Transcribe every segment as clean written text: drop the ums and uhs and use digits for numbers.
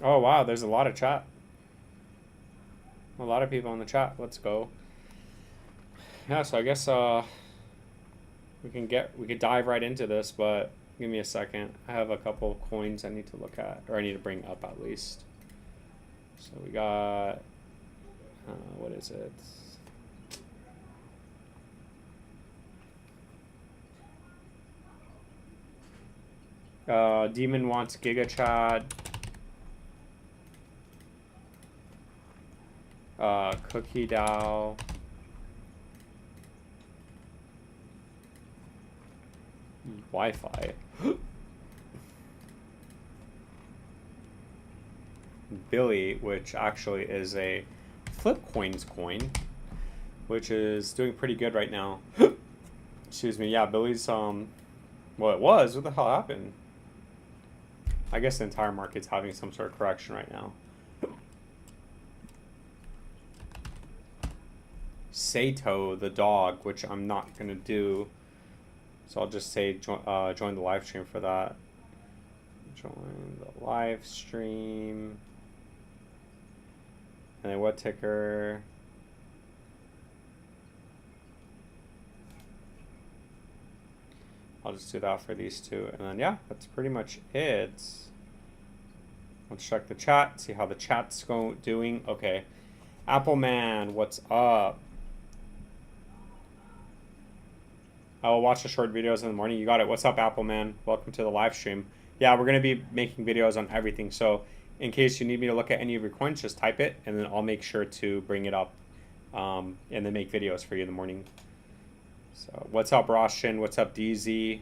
Oh, wow. There's a lot of chat. A lot of people in the chat. Let's go. Yeah, so I guess we could dive right into this, but give me a second. I have a couple of coins I need to look at, or I need to bring up at least. So we got what is it? Demon wants Giga Chad. Cookie DAO. Wi-Fi. Billy, which actually is a Flipcoins coin, which is doing pretty good right now. Excuse me. Yeah, Billy's well, it was. What the hell happened? I guess the entire market's having some sort of correction right now. Sato the dog, which I'm not gonna do, so I'll just say join the live stream for that. Join the live stream. And then what ticker? I'll just do that for these two, and then yeah, that's pretty much it. Let's check the chat, see how the chat's doing. Okay, Appleman, what's up? I will watch the short videos in the morning. You got it. What's up, Appleman? Welcome to the live stream. Yeah, we're going to be making videos on everything. So in case you need me to look at any of your coins, just type it, and then I'll make sure to bring it up and then make videos for you in the morning. So what's up, Roshan? What's up, DZ?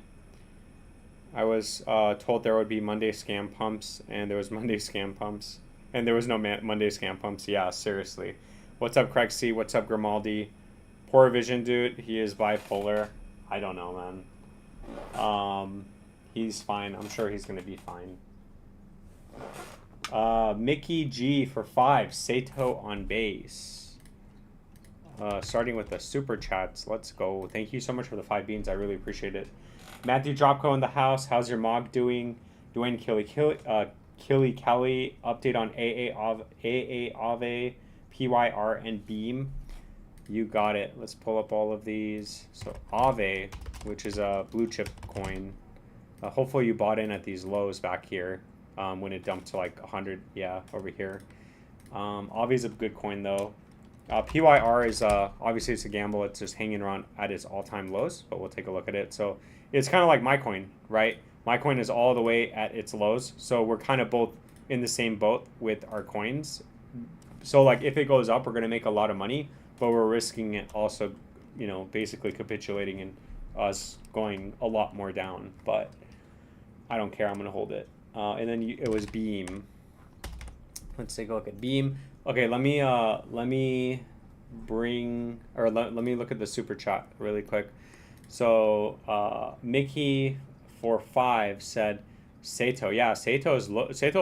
I was told there would be Monday scam pumps, and there was Monday scam pumps. And there was no Monday scam pumps. Yeah, seriously. What's up, Craig C? What's up, Grimaldi? Poor vision, dude. He is bipolar. I don't know, man. He's fine. I'm sure he's gonna be fine. Mickey G for 5. Sato on base. Starting with the super chats. Let's go. Thank you so much for the 5 beans. I really appreciate it. Matthew Dropco in the house. How's your mog doing? Dwayne Killy Kelly. Update on AA Ave, PYR, and Beam. You got it. Let's pull up all of these. So Aave, which is a blue chip coin. Hopefully you bought in at these lows back here when it dumped to like 100. Yeah, over here. Aave is a good coin though. PYR is obviously it's a gamble. It's just hanging around at its all-time lows, but we'll take a look at it. So it's kind of like my coin, right? My coin is all the way at its lows. So we're kind of both in the same boat with our coins. So like if it goes up, we're going to make a lot of money. But we're risking it also, you know, basically capitulating and us going a lot more down. But I don't care. I'm going to hold it. And then it was Beam. Let's take a look at Beam. Okay, let me bring, or let me look at the super chat really quick. So Mickey for 5 said Sato. Yeah, Sato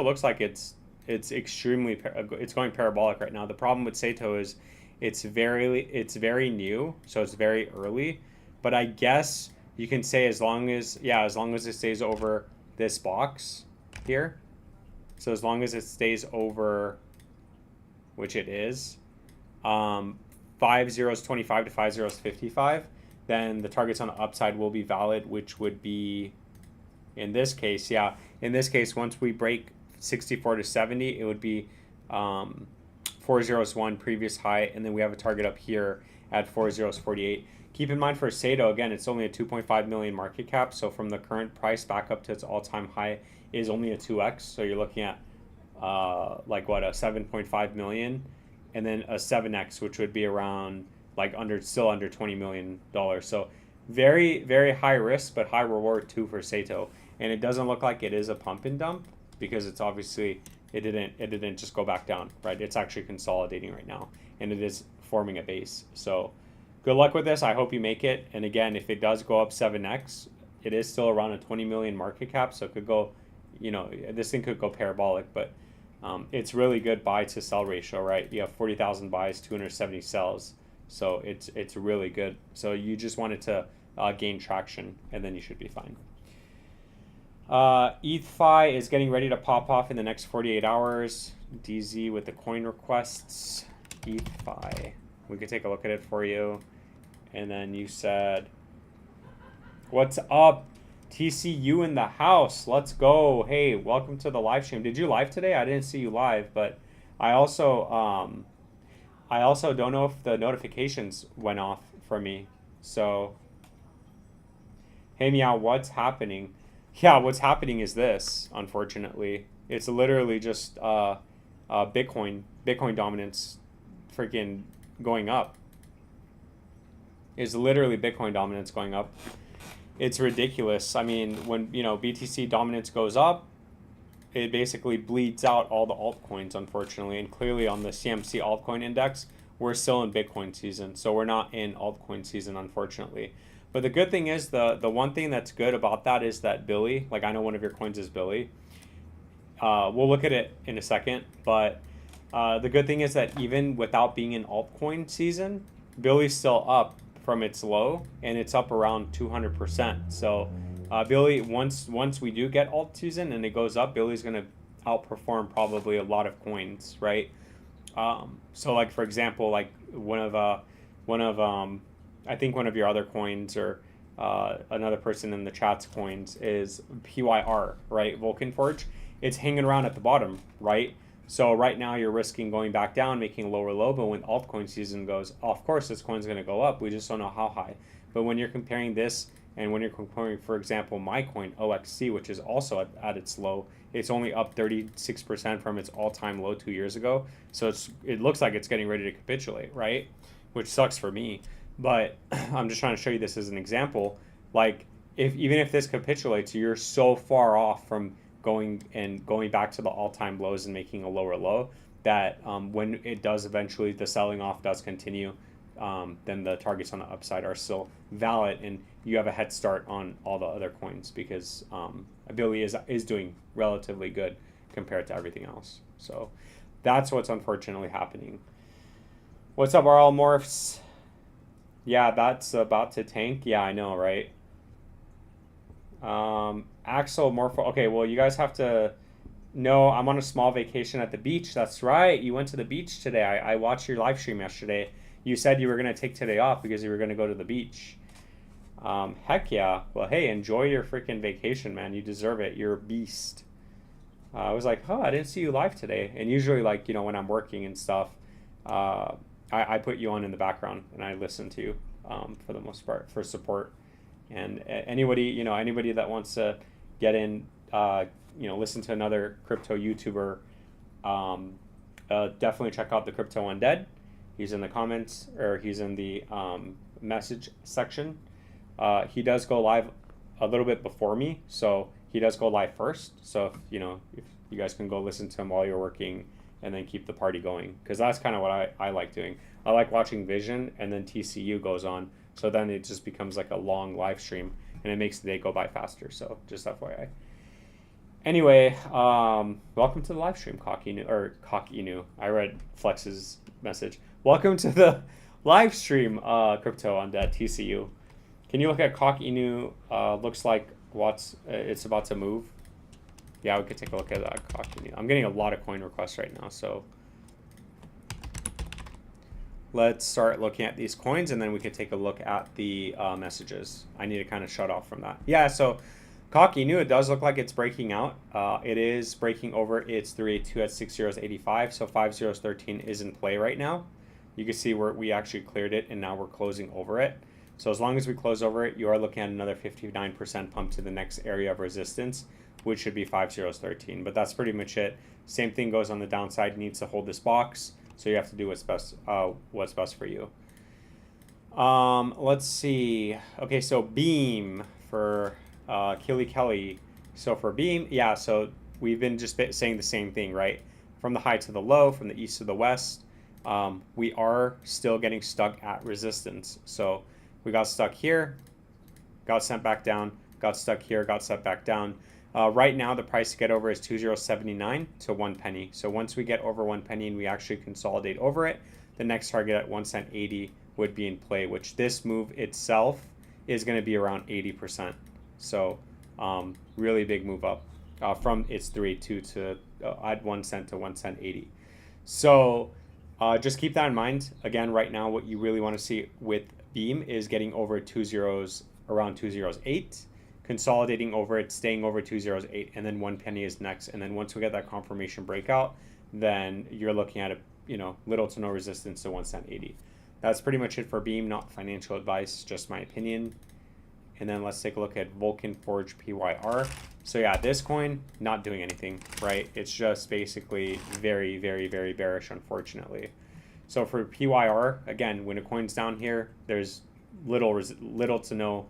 looks like it's extremely, it's going parabolic right now. The problem with Sato is it's very new, so it's very early. But I guess you can say as long as it stays over this box here. So as long as it stays over, which it is, 5 zeros 25 to 5 zeros 55, then the targets on the upside will be valid, which would be, in this case, once we break 64 to 70, it would be 401 previous high, and then we have a target up here at 4048. Keep in mind for Sato, again, it's only a 2.5 million market cap, so from the current price back up to its all-time high is only a 2x, so you're looking at like what, a 7.5 million, and then a 7x, which would be around like still under $20 million. So very, very high risk, but high reward too for Sato. And it doesn't look like it is a pump and dump because it's obviously, it didn't just go back down, right? It's actually consolidating right now, and it is forming a base. So good luck with this. I hope you make it. And again, if it does go up 7x, it is still around a 20 million market cap, so it could go, you know, this thing could go parabolic, but it's really good buy to sell ratio, right? You have 40,000 buys, 270 sells, so it's really good. So you just want it to gain traction, and then you should be fine. ETH is getting ready to pop off in the next 48 hours. DZ with the coin requests. ETH. We could take a look at it for you. And then you said, what's up? TCU in the house. Let's go. Hey, welcome to the live stream. Did you live today? I didn't see you live, but I also don't know if the notifications went off for me. So, hey Meow, what's happening? Yeah, what's happening is this, unfortunately. It's literally just Bitcoin dominance freaking going up. It's literally Bitcoin dominance going up. It's ridiculous. I mean, when, BTC dominance goes up, it basically bleeds out all the altcoins, unfortunately. And clearly on the CMC altcoin index, we're still in Bitcoin season. So we're not in altcoin season, unfortunately. But the good thing is, the one thing that's good about that is that Billy, like I know one of your coins is Billy. We'll look at it in a second. But the good thing is that even without being in altcoin season, Billy's still up from its low, and it's up around 200%. So Billy, once we do get alt season and it goes up, Billy's going to outperform probably a lot of coins, right? So like, for example, like one of I think one of your other coins, or another person in the chat's coins, is PYR, right? Vulcan Forge. It's hanging around at the bottom, right? So right now you're risking going back down, making a lower low, but when altcoin season goes, of course this coin's going to go up. We just don't know how high. But when you're comparing this, and when you're comparing, for example, my coin, OXC, which is also at its low, it's only up 36% from its all-time low 2 years ago. So it looks like it's getting ready to capitulate, right? Which sucks for me. But I'm just trying to show you this as an example. Like, even if this capitulates, you're so far off from going back to the all-time lows and making a lower low that when it does eventually, the selling off does continue, then the targets on the upside are still valid, and you have a head start on all the other coins because Billy is doing relatively good compared to everything else. So that's what's unfortunately happening. What's up, RL Morphs? Yeah, that's about to tank. Yeah, I know, right? Axel Morpho. Okay, well, you guys have to know I'm on a small vacation at the beach. That's right. You went to the beach today. I watched your live stream yesterday. You said you were going to take today off because you were going to go to the beach. Heck yeah. Well, hey, enjoy your freaking vacation, man. You deserve it. You're a beast. I was like, I didn't see you live today. And usually, like, when I'm working and stuff, I put you on in the background and I listen to you for the most part for support. And anybody that wants to get in, listen to another crypto YouTuber, definitely check out the Crypto Undead. He's in the comments, or he's in the message section. He does go live a little bit before me, so he does go live first. So if you guys can go listen to him while you're working and then keep the party going, because that's kind of what I like doing. I like watching Vision, and then TCU goes on. So then it just becomes like a long live stream, and it makes the day go by faster. So just FYI. Anyway, welcome to the live stream, Cock Inu. I read Flex's message. Welcome to the live stream, Crypto Undead TCU. Can you look at Cock Inu? Looks like it's about to move. Yeah, we could take a look at that Cock Inu. I'm getting a lot of coin requests right now, so let's start looking at these coins, and then we could take a look at the messages. I need to kind of shut off from that. Yeah, so Cock Inu, it does look like it's breaking out. It is breaking over its 382 at 6 zeros 85, so 5 zeros 13 is in play right now. You can see where we actually cleared it, and now we're closing over it. So as long as we close over it, you are looking at another 59% pump to the next area of resistance, which should be 5 zeros 13. But that's pretty much it. Same thing goes on the downside. It needs to hold this box. So you have to do what's best for you. Let's see. Okay, so Beam for Kelly. So for Beam, yeah, so we've been just saying the same thing, right? From the high to the low, from the east to the west, we are still getting stuck at resistance. So we got stuck here, got sent back down, got stuck here, got sent back down. Right now, the price to get over is 2079 to 1 penny. So once we get over 1 penny and we actually consolidate over it, the next target at 1 cent 80 would be in play, which this move itself is going to be around 80%. So Really big move up from its 382 to add 1 cent to 1 cent 80. So just keep that in mind. Again, right now, what you really want to see with Beam is getting over 2 zeros, around 208, consolidating over it, staying over 208, and then 1 penny is next. And then once we get that confirmation breakout, then you're looking at a, little to no resistance to 1 cent 80. That's pretty much it for Beam, not financial advice, just my opinion. And then let's take a look at Vulcan Forge PYR. So yeah, this coin, not doing anything, right? It's just basically very, very, very bearish, unfortunately. So for PYR, again, when a coin's down here, there's little to no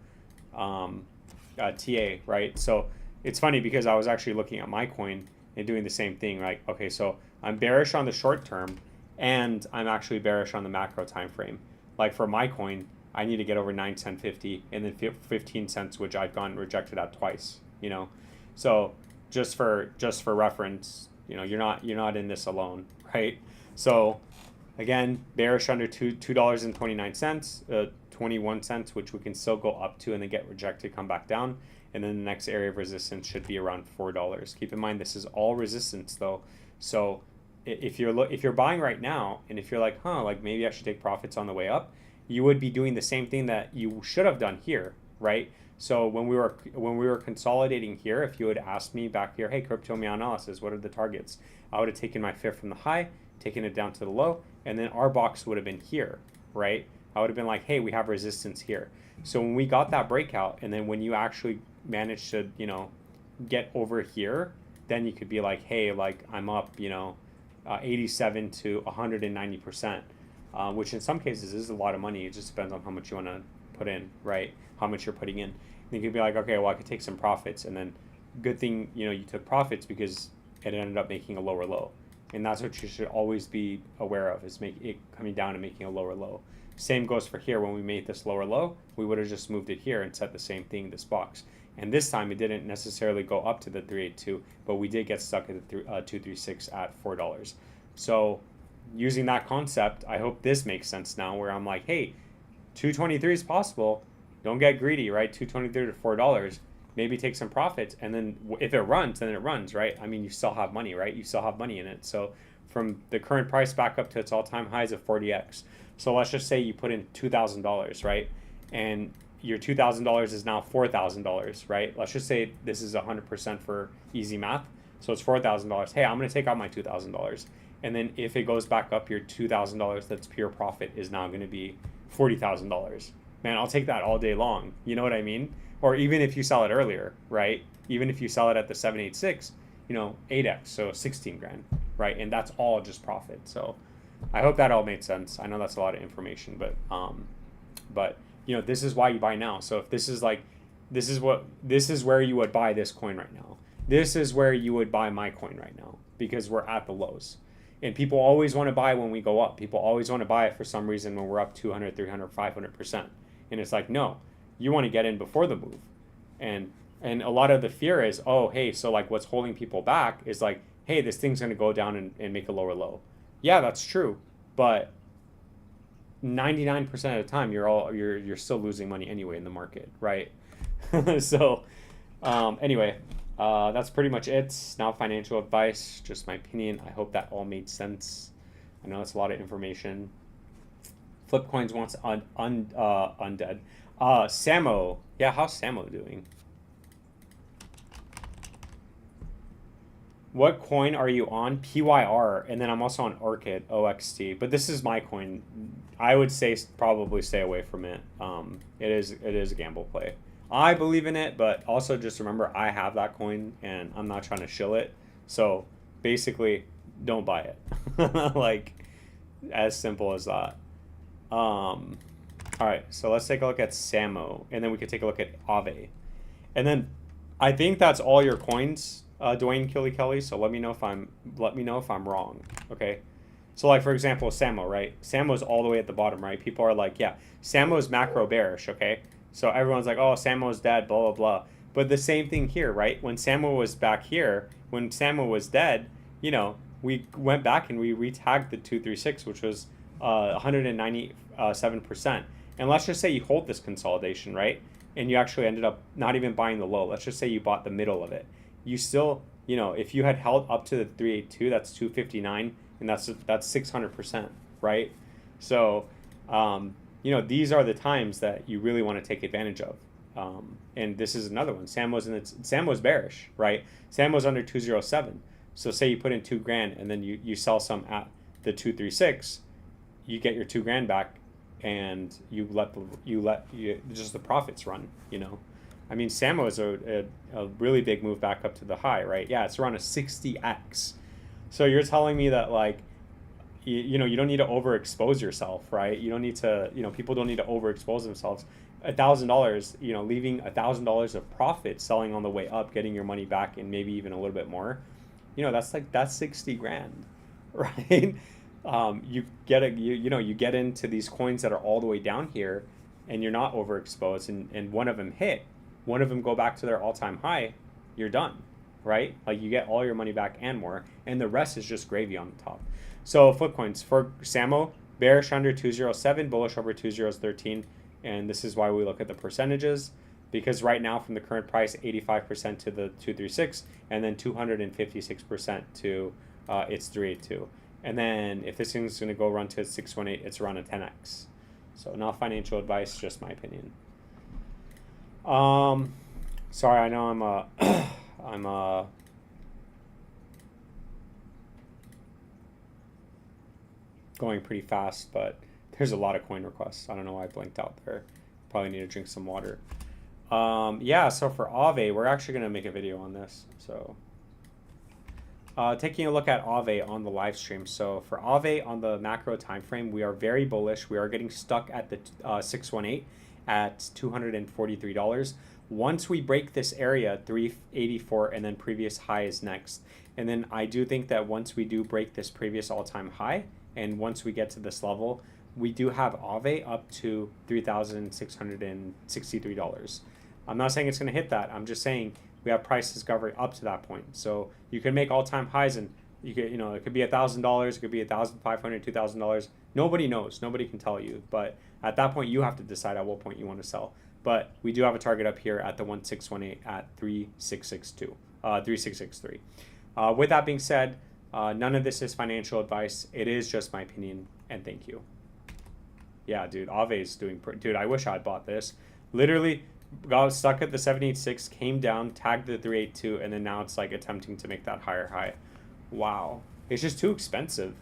TA, right? So it's funny because I was actually looking at my coin and doing the same thing, right? Okay, so I'm bearish on the short term, and I'm actually bearish on the macro time frame. Like for my coin, I need to get over 9 cent 50 and then 15 cents, which I've gotten rejected at twice, So just for reference, you're not in this alone, right? So again, bearish under $2.29, 21 cents, which we can still go up to and then get rejected, come back down. And then the next area of resistance should be around $4. Keep in mind, this is all resistance though. So if you're buying right now, and if you're like, like maybe I should take profits on the way up, you would be doing the same thing that you should have done here, right? So when we were consolidating here, if you had asked me back here, hey, crypto meow analysis, what are the targets? I would have taken my fib from the high, taken it down to the low, and then our box would have been here, right? I would have been like, hey, we have resistance here. So when we got that breakout, and then when you actually managed to, get over here, then you could be like, hey, like I'm up, 87 to 190%. Which in some cases is a lot of money. It just depends on how much you want to put in, right? How much you're putting in. And you could be like, okay, well, I could take some profits. And then good thing, you took profits because it ended up making a lower low. And that's what you should always be aware of, is make it coming down and making a lower low. Same goes for here. When we made this lower low, we would have just moved it here and set the same thing, this box. And this time it didn't necessarily go up to the 382, but we did get stuck at the 236 at $4. So using that concept, I hope this makes sense now, where I'm like, hey, 223 is possible. Don't get greedy, right? 223 to $4. Maybe take some profits, and then if it runs, then it runs, right? I mean, you still have money, right? You still have money in it. So from the current price back up to its all-time highs of 40x. So let's just say you put in $2,000, right? And your $2,000 is now $4,000, right? Let's just say this is 100% for easy math. So it's $4,000. Hey, I'm going to take out my $2,000. And then if it goes back up, your $2,000 that's pure profit is now going to be $40,000. Man, I'll take that all day long. You know what I mean? Or even if you sell it earlier, right? Even if you sell it at the 786, 8x, so 16 grand, right? And that's all just profit. So I hope that all made sense. I know that's a lot of information, but this is why you buy now. So if this is where you would buy this coin right now. This is where you would buy my coin right now, because we're at the lows. And people always want to buy when we go up. People always want to buy it for some reason when we're up 200, 300, 500%. And it's like, no, you want to get in before the move. And a lot of the fear is, oh, hey, so like what's holding people back is like, hey, this thing's going to go down and make a lower low. Yeah, that's true. But 99% of the time, you're still losing money anyway in the market, right? So anyway, that's pretty much it. Now financial advice, just my opinion. I hope that all made sense. I know it's a lot of information. Flipcoins wants undead. Samo. Yeah, how's Samo doing? What coin are you on? PYR. And then I'm also on Orchid, OXT. But this is my coin. I would say probably stay away from it. It is a gamble play. I believe in it, but also just remember I have that coin and I'm not trying to shill it. So basically, don't buy it. Like, as simple as that. All right, so let's take a look at Samo, and then we could take a look at Aave. And then I think that's all your coins, Dwayne Kelly. So let me know if I'm wrong. Okay. So like for example, Samo, right? Samo's all the way at the bottom, right? People are like, yeah, Samo's macro bearish, okay? So everyone's like, oh, Samo's dead, blah, blah, blah. But the same thing here, right? When Samo was back here, when Samo was dead, we went back and we retagged the 236, which was 197%. And let's just say you hold this consolidation, right? and you actually ended up not even buying the low. Let's just say you bought the middle of it. You still, you know, if you had held up to the 382, that's 259, and that's 600%, right? So, you know, these are the times that you really want to take advantage of. And this is another one. Sam was bearish, right? Sam was under 207. So say you put in $2,000 and then you sell some at the 236, you get your $2,000 back, and you let just the profits run, you know. I mean, Sam was a really big move back up to the high, right? Yeah, it's around a 60x. So you're telling me that, like, you know, you don't need to overexpose yourself, right? You don't need to, you know, people don't need to overexpose themselves. $1,000, you know, leaving $1,000 of profit, selling on the way up, getting your money back, and maybe even a little bit more, you know, that's 60 grand, right? You get into these coins that are all the way down here, and you're not overexposed, and one of them go back to their all-time high, you're done, right? Like, you get all your money back and more, and the rest is just gravy on the top. So flip coins for Samo, bearish under 207, bullish over 2013, and this is why we look at the percentages, because right now from the current price, 85% to the 236, and then 256% to its 382. And then if this thing's going to go run to 618, it's around a 10x. So not financial advice, just my opinion. Sorry, I know I'm going pretty fast, but there's a lot of coin requests. I don't know why I blinked out there. Probably need to drink some water. Yeah, so for Aave, we're actually going to make a video on this. So taking a look at Aave on the live stream. So for Aave on the macro time frame, we are very bullish. We are getting stuck at the 618 at $243. Once we break this area, 384, and then previous high is next. And then I do think that once we do break this previous all-time high, and once we get to this level, we do have Aave up to $3,663. I'm not saying it's going to hit that. I'm just saying we have price discovery up to that point. So you can make all-time highs, and you could, you know, it could be $1,000, it could be $1,500, $2,000. Nobody knows. Nobody can tell you. But at that point, you have to decide at what point you want to sell. But we do have a target up here at the 1618 at 3663. With that being said, none of this is financial advice. It is just my opinion, and thank you. Yeah, dude, Aave is doing dude, I wish I had bought this. Literally got stuck at the 786, came down, tagged the 382, and then now it's like attempting to make that higher high. Wow. It's just too expensive.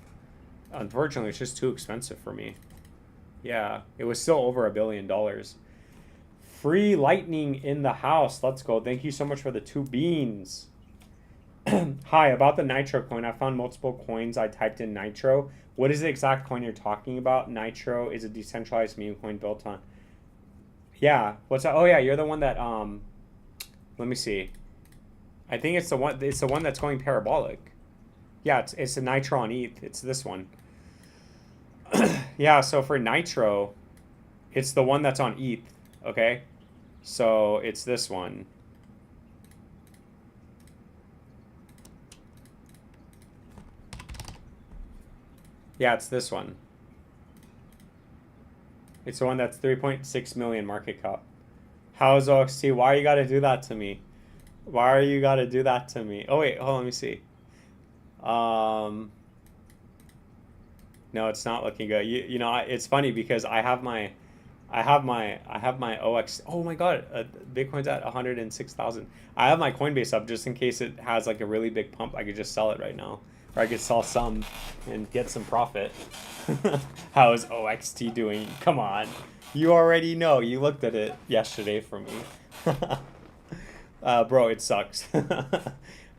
Unfortunately, it's just too expensive for me. Yeah, it was still over $1 billion. Free lightning in the house. Let's go. Thank you so much for the 2 beans. Hi, about the Nitro coin. I found multiple coins. I typed in Nitro. What is the exact coin you're talking about? Nitro is a decentralized meme coin built on. Yeah. What's that? Oh yeah, you're the one that let me see. I think it's the one that's going parabolic. Yeah, it's a Nitro on ETH. It's this one. Yeah, so for Nitro, it's the one that's on ETH, okay? So it's this one. Yeah, it's this one. It's the one that's 3.6 million market cap. How's OXT? Why you gotta do that to me? Why are you gotta do that to me? Oh wait, hold on, let me see. No, it's not looking good. You know, it's funny because I have my OX. Oh my God, Bitcoin's at 106,000. I have my Coinbase up just in case it has like a really big pump. I could just sell it right now. Or I could sell some and get some profit. How is OXT doing? Come on. You already know. You looked at it yesterday for me. Bro, it sucks.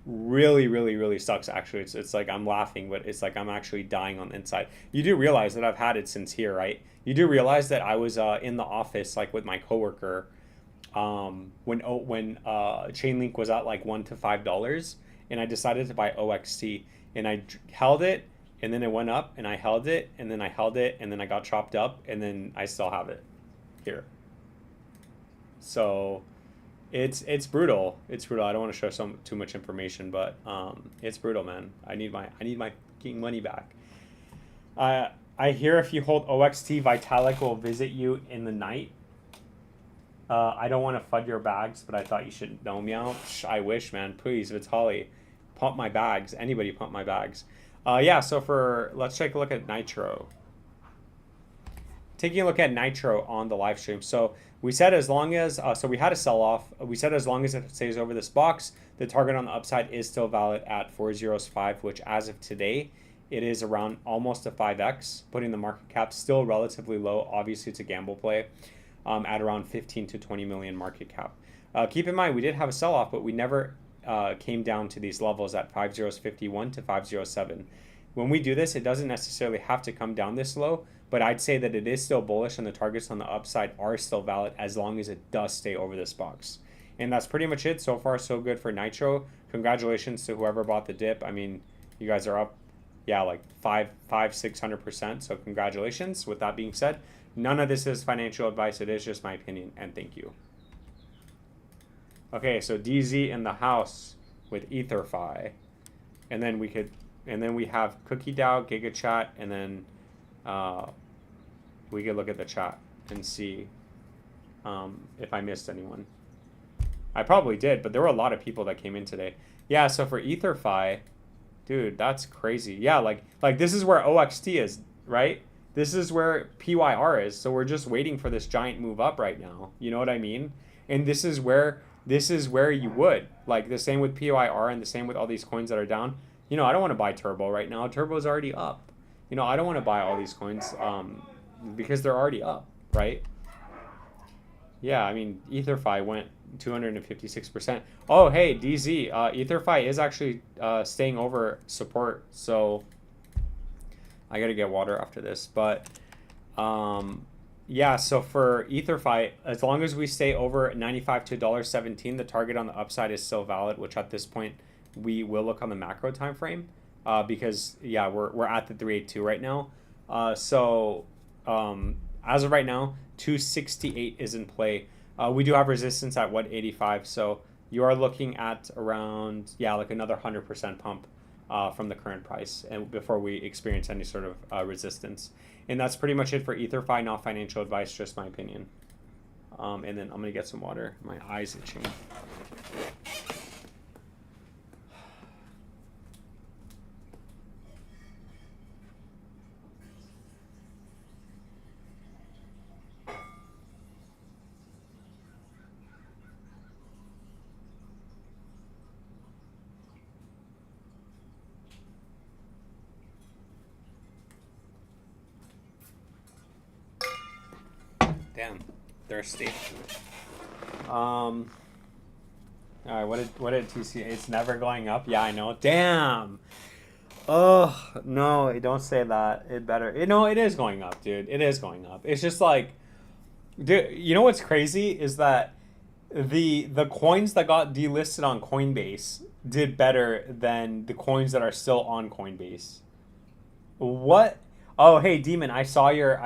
Really, really, really sucks, actually. It's like I'm laughing, but it's like I'm actually dying on the inside. You do realize that I've had it since here, right? You do realize that I was in the office like with my coworker when Chainlink was at like $1 to $5, and I decided to buy OXT. And I held it, and then it went up, and I held it, and then I held it, and then I got chopped up, and then I still have it here. So it's brutal. It's brutal. I don't want to show too much information, but it's brutal, man. I need my fucking money back. I hear if you hold OXT, Vitalik will visit you in the night. I don't want to FUD your bags, but I thought you should know me out. I wish, man. Please, Vitaly, pump my bags. Anybody pump my bags. Yeah, so let's take a look at Nitro. Taking a look at Nitro on the live stream. So we said as long as, so we had a sell-off. We said as long as it stays over this box, the target on the upside is still valid at 405, which as of today, it is around almost a 5x, putting the market cap still relatively low. Obviously, it's a gamble play at around 15 to 20 million market cap. Keep in mind, we did have a sell-off, but we never came down to these levels at 5051 to 507. When we do this, it doesn't necessarily have to come down this low, but I'd say that it is still bullish and the targets on the upside are still valid as long as it does stay over this box. And that's pretty much it. So far, so good for Nitro. Congratulations to whoever bought the dip. I mean, you guys are up, yeah, like 600%. So congratulations. With that being said, none of this is financial advice. It is just my opinion, and thank you. Okay, so DZ in the house with EtherFi. And then we have Cookie DAO, GigaChat, and then we could look at the chat and see if I missed anyone. I probably did, but there were a lot of people that came in today. Yeah, so for EtherFi, dude, that's crazy. Yeah, like this is where OXT is, right? This is where PYR is. So we're just waiting for this giant move up right now. You know what I mean? And this is where you would. Like the same with PYR and the same with all these coins that are down. You know, I don't want to buy Turbo right now. Turbo's already up. You know, I don't want to buy all these coins because they're already up, right? Yeah, I mean, EtherFi went 256%. Oh, hey, DZ, EtherFi is actually staying over support, so I got to get water after this. But, yeah, so for EtherFi, as long as we stay over 95 to $1.17, the target on the upside is still valid, which at this point, we will look on the macro time frame. Because yeah, we're at the 382 right now. So as of right now, 268 is in play. We do have resistance at 185, so you are looking at around, yeah, like another 100% pump from the current price, and before we experience any sort of resistance. And that's pretty much it for EtherFi. Not financial advice, just my opinion. And then I'm gonna get some water. My eyes itching. Damn, thirsty. All right, what did TC? It's never going up. Yeah, I know. Damn. Oh no, don't say that. It better. It is going up, dude. It is going up. It's just like, dude. You know what's crazy is that the coins that got delisted on Coinbase did better than the coins that are still on Coinbase. What? Oh, hey, Demon, I saw your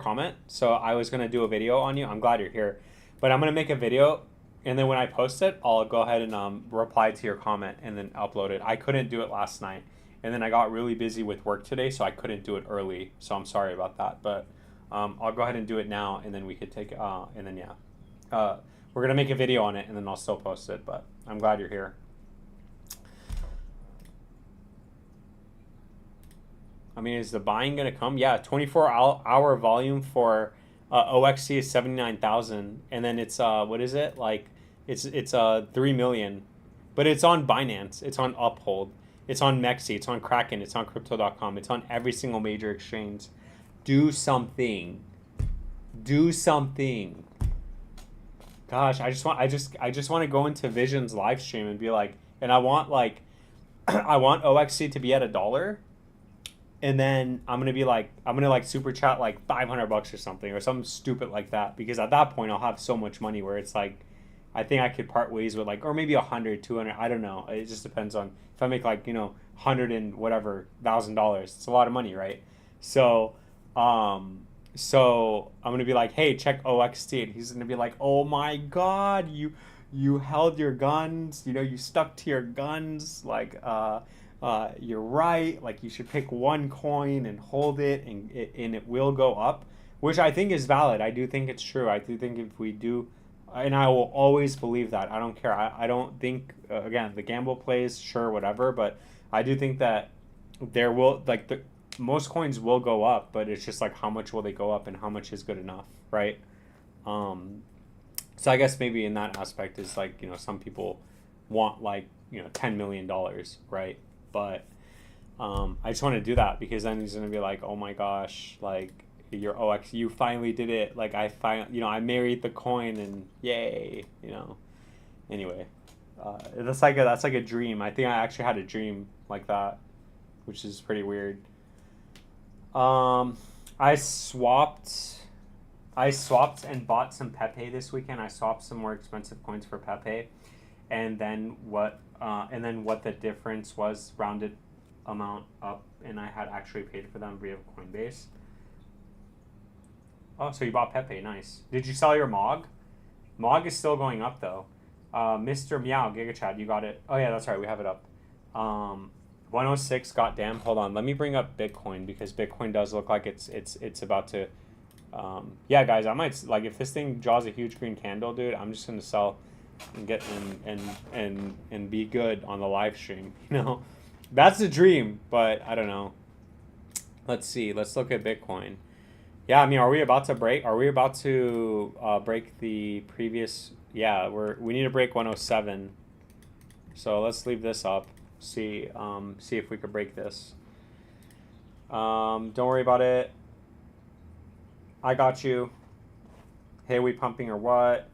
comment. So I was gonna do a video on you. I'm glad you're here, but I'm gonna make a video, and then when I post it, I'll go ahead and reply to your comment and then upload it. I couldn't do it last night, and then I got really busy with work today, so I couldn't do it early. So I'm sorry about that, but I'll go ahead and do it now, and then we could take and then yeah, we're gonna make a video on it, and then I'll still post it. But I'm glad you're here. I mean, is the buying going to come? Yeah, 24-hour volume for OXC is 79,000, and then it's what is it? Like it's 3 million. But it's on Binance, it's on Uphold, it's on Mexi, it's on Kraken, it's on crypto.com, it's on every single major exchange. Do something. Do something. Gosh, I just want to go into Vision's live stream and be like, and I want like I want OXC to be at $1. And then I'm gonna super chat like $500 or something, or something stupid like that, because at that point I'll have so much money where it's like, I think I could part ways with like, or maybe 100, 200, I don't know. It just depends on if I make like, 100 and whatever $1,000. It's a lot of money, right? So I'm gonna be like, hey, check OXT, and he's gonna be like, oh my god, you held your guns, you stuck to your guns, like you're right, like you should pick one coin and hold it, and it will go up. which I think is valid. I do think it's true. I do think if we do, and I will always believe that. I don't care. I don't think, again, the gamble plays, sure, whatever, but I do think that there will, like, most coins will go up, but it's just like how much will they go up and how much is good enough, right? So I guess maybe in that aspect is like, some people want like, $10 million, right? But I just want to do that because then he's going to be like, oh my gosh, like, your OX, you finally did it. Like, I married the coin and yay, Anyway, that's like a dream. I think I actually had a dream like that, which is pretty weird. I swapped and bought some Pepe this weekend. I swapped some more expensive coins for Pepe, and then what the difference was, rounded amount up, and I had actually paid for them via Coinbase. Oh, so you bought Pepe, nice. Did you sell your Mog? Mog is still going up though. Mr. Meow, GigaChad, you got it. Oh yeah, that's right, we have it up. 106, goddamn. Hold on, let me bring up Bitcoin because Bitcoin does look like it's about to. Yeah, guys, I might, like, if this thing draws a huge green candle, dude, I'm just gonna sell and get and be good on the live stream. That's the dream, but I don't know. Let's see. Let's look at Bitcoin. Yeah, I mean, are we about to break? Are we about to break the previous? Yeah, we need to break 107. So let's leave this up. See if we could break this. Don't worry about it. I got you. Hey, we pumping or what?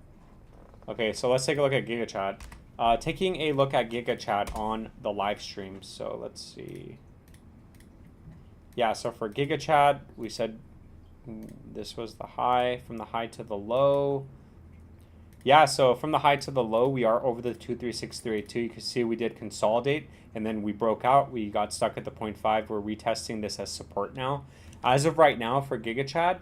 Okay, so let's take a look at GigaChat. Taking a look at GigaChat on the live stream. So let's see. Yeah, so for GigaChat, we said this was the high, from the high to the low. Yeah, so from the high to the low, we are over the 236.382. You can see we did consolidate, and then we broke out. We got stuck at the 0.5. We're retesting this as support now. As of right now for GigaChat,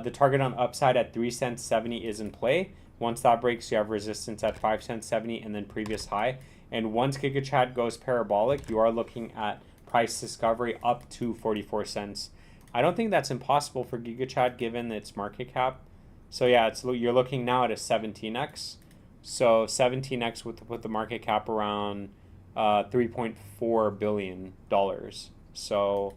the target on the upside at 3 cents 70 is in play. Once that breaks, you have resistance at 5 cents 70 and then previous high. And once GigaChat goes parabolic, you are looking at price discovery up to 44 cents. I don't think that's impossible for GigaChat given its market cap. So yeah, you're looking now at a 17x. So 17x with the market cap around $3.4 billion. So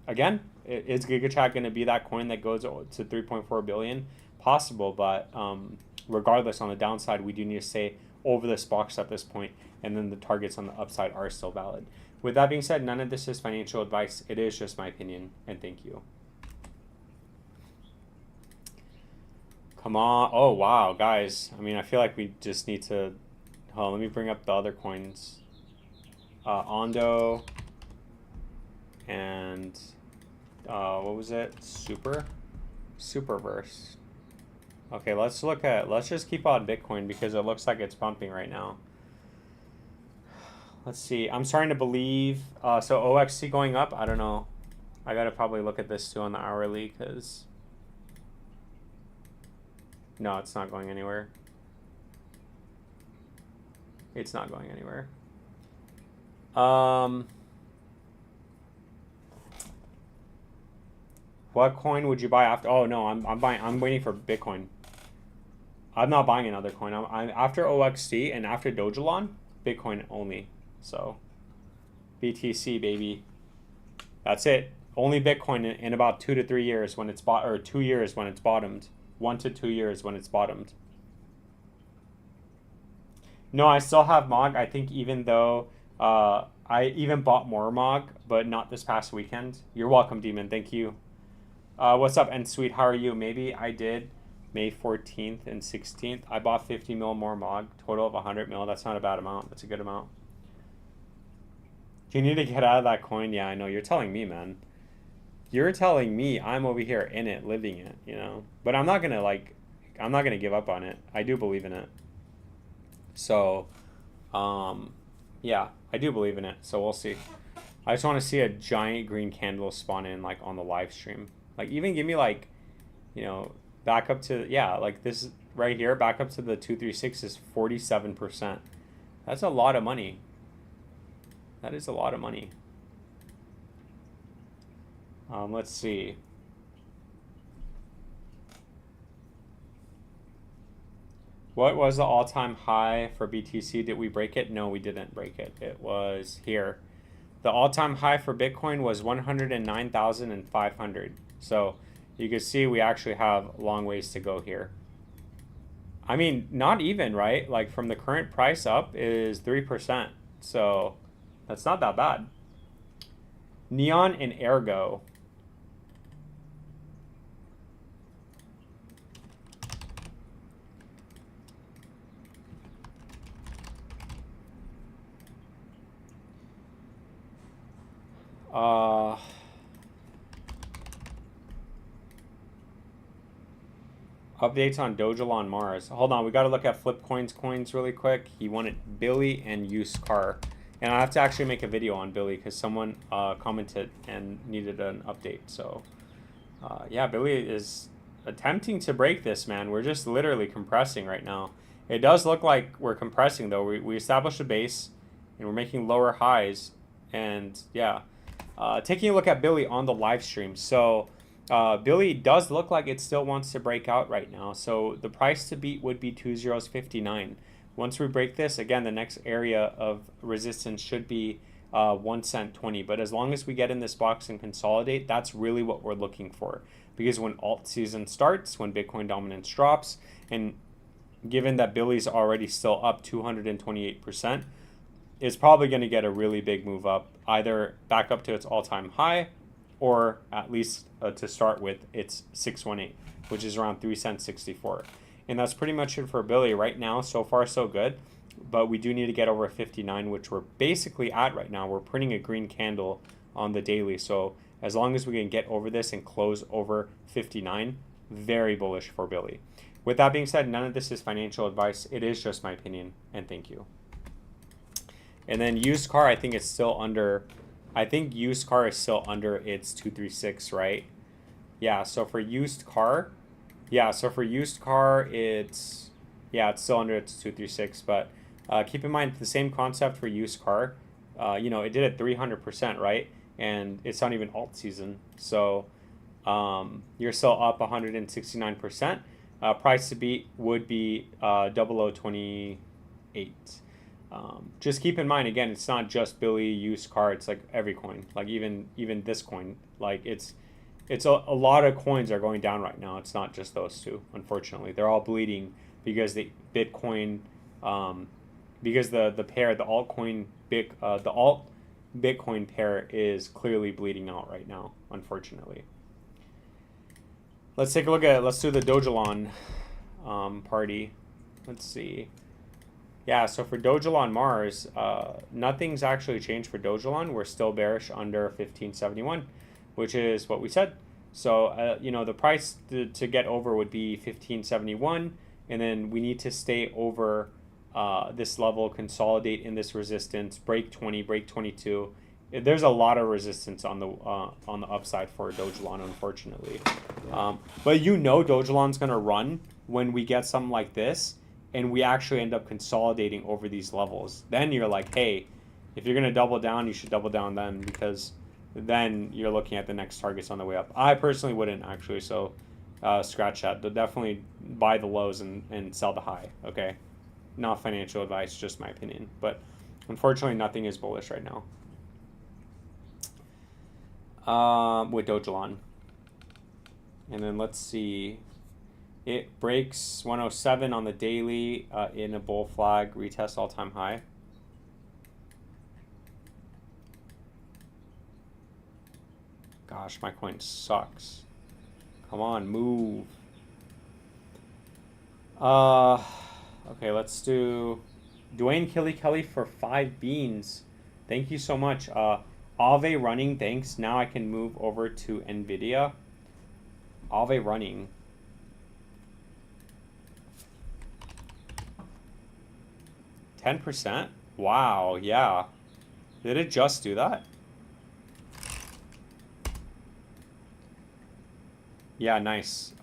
again, is GigaChat going to be that coin that goes to 3.4 billion? Possible, but regardless, on the downside, we do need to stay over this box at this point, and then the targets on the upside are still valid. With that being said, none of this is financial advice. It is just my opinion, and thank you. Come on. Oh, wow, guys. I mean, I feel like we just need to... Oh, let me bring up the other coins. Ondo and... what was it? Superverse. Okay, let's just keep on Bitcoin because it looks like it's pumping right now. Let's see. I'm starting to believe. So OXC going up. I don't know. I gotta probably look at this too on the hourly because. No, it's not going anywhere. It's not going anywhere. What coin would you buy after? Oh no, I'm buying. I'm waiting for Bitcoin. I'm not buying another coin. I'm after OXC and after DOGE, Bitcoin only. So, BTC baby. That's it. Only Bitcoin in about 2 to 3 years when it's 2 years when it's bottomed. 1 to 2 years when it's bottomed. No, I still have MOG. I think even though I even bought more MOG, but not this past weekend. You're welcome, Demon. Thank you. What's up, and sweet? How are you? Maybe I did May 14th and 16th. I bought 50 mil more MOG, total of 100 mil. That's not a bad amount. That's a good amount. You need to get out of that coin. Yeah, I know. You're telling me, man. You're telling me. I'm over here in it, living it, But I'm not gonna I'm not gonna give up on it. I do believe in it. So, yeah, I do believe in it. So we'll see. I just want to see a giant green candle spawn in on the live stream. Even give me back up to, this right here, back up to the 236 is 47%. That's a lot of money. That is a lot of money. Let's see. What was the all-time high for BTC? Did we break it? No, we didn't break it. It was here. The all-time high for Bitcoin was 109,500. So you can see we actually have long ways to go here. I mean, not even, right? Like from the current price up is 3%. So that's not that bad. Neon and Ergo. Updates on DOGE on Mars. Hold on, we got to look at coins really quick. He wanted Billy and used car. And I have to actually make a video on Billy because someone commented and needed an update. So, yeah, Billy is attempting to break this, man. We're just literally compressing right now. It does look like we're compressing, though. We established a base, and we're making lower highs. And, yeah, taking a look at Billy on the live stream. So, Billy does look like it still wants to break out right now. So, the price to beat would be 2.059. Once we break this, again, the next area of resistance should be 1 cent 20. But as long as we get in this box and consolidate, that's really what we're looking for. Because when alt season starts, when Bitcoin dominance drops, and given that Billy's already still up 228%, it's probably going to get a really big move up, either back up to its all-time high, or at least to start with its 618, which is around 3 cents 64. And that's pretty much it for Billy right now. So far, so good. But we do need to get over 59, which we're basically at right now. We're printing a green candle on the daily. So as long as we can get over this and close over 59, very bullish for Billy. With that being said, none of this is financial advice. It is just my opinion. And thank you. And then used car, I think it's still under. I think used car is still under its 236, right? Yeah, so for used car, it's still under its 236, but keep in mind the same concept for used car. You know, it did it 300%, right? And it's not even alt season, so you're still up 169%. Price to beat would be 0028. Just keep in mind, again, it's not just Billy used car. It's like every coin, like even this coin. Like it's a lot of coins are going down right now. It's not just those two, unfortunately. They're all bleeding because the Bitcoin, because the pair, the altcoin, the alt Bitcoin pair is clearly bleeding out right now, unfortunately. Let's take a look at, let's do the DOGE party. Let's see. Yeah, so for DOGE on Mars, nothing's actually changed for DOGE. We're still bearish under 1571, which is what we said. So, you know, the price to get over would be 1571, and then we need to stay over this level, consolidate in this resistance, break 20, break 22. There's a lot of resistance on the upside for DOGE, unfortunately. But you know DOGE's going to run when we get something like this, and we actually end up consolidating over these levels. Then you're like, hey, if you're going to double down, you should double down then, because then you're looking at the next targets on the way up. I personally wouldn't, actually, so scratch that. But definitely buy the lows and sell the high, okay? Not financial advice, just my opinion. But unfortunately, nothing is bullish right now with DOGE. And then let's see. It breaks 107 on the daily in a bull flag, retest all-time high. Gosh, my coin sucks. Come on, move. Okay, let's do Dwayne Kelly for 5 beans. Thank you so much. Aave running, thanks. Now I can move over to NVIDIA. Aave running. %? Wow, yeah. Did it just do that? Yeah, nice.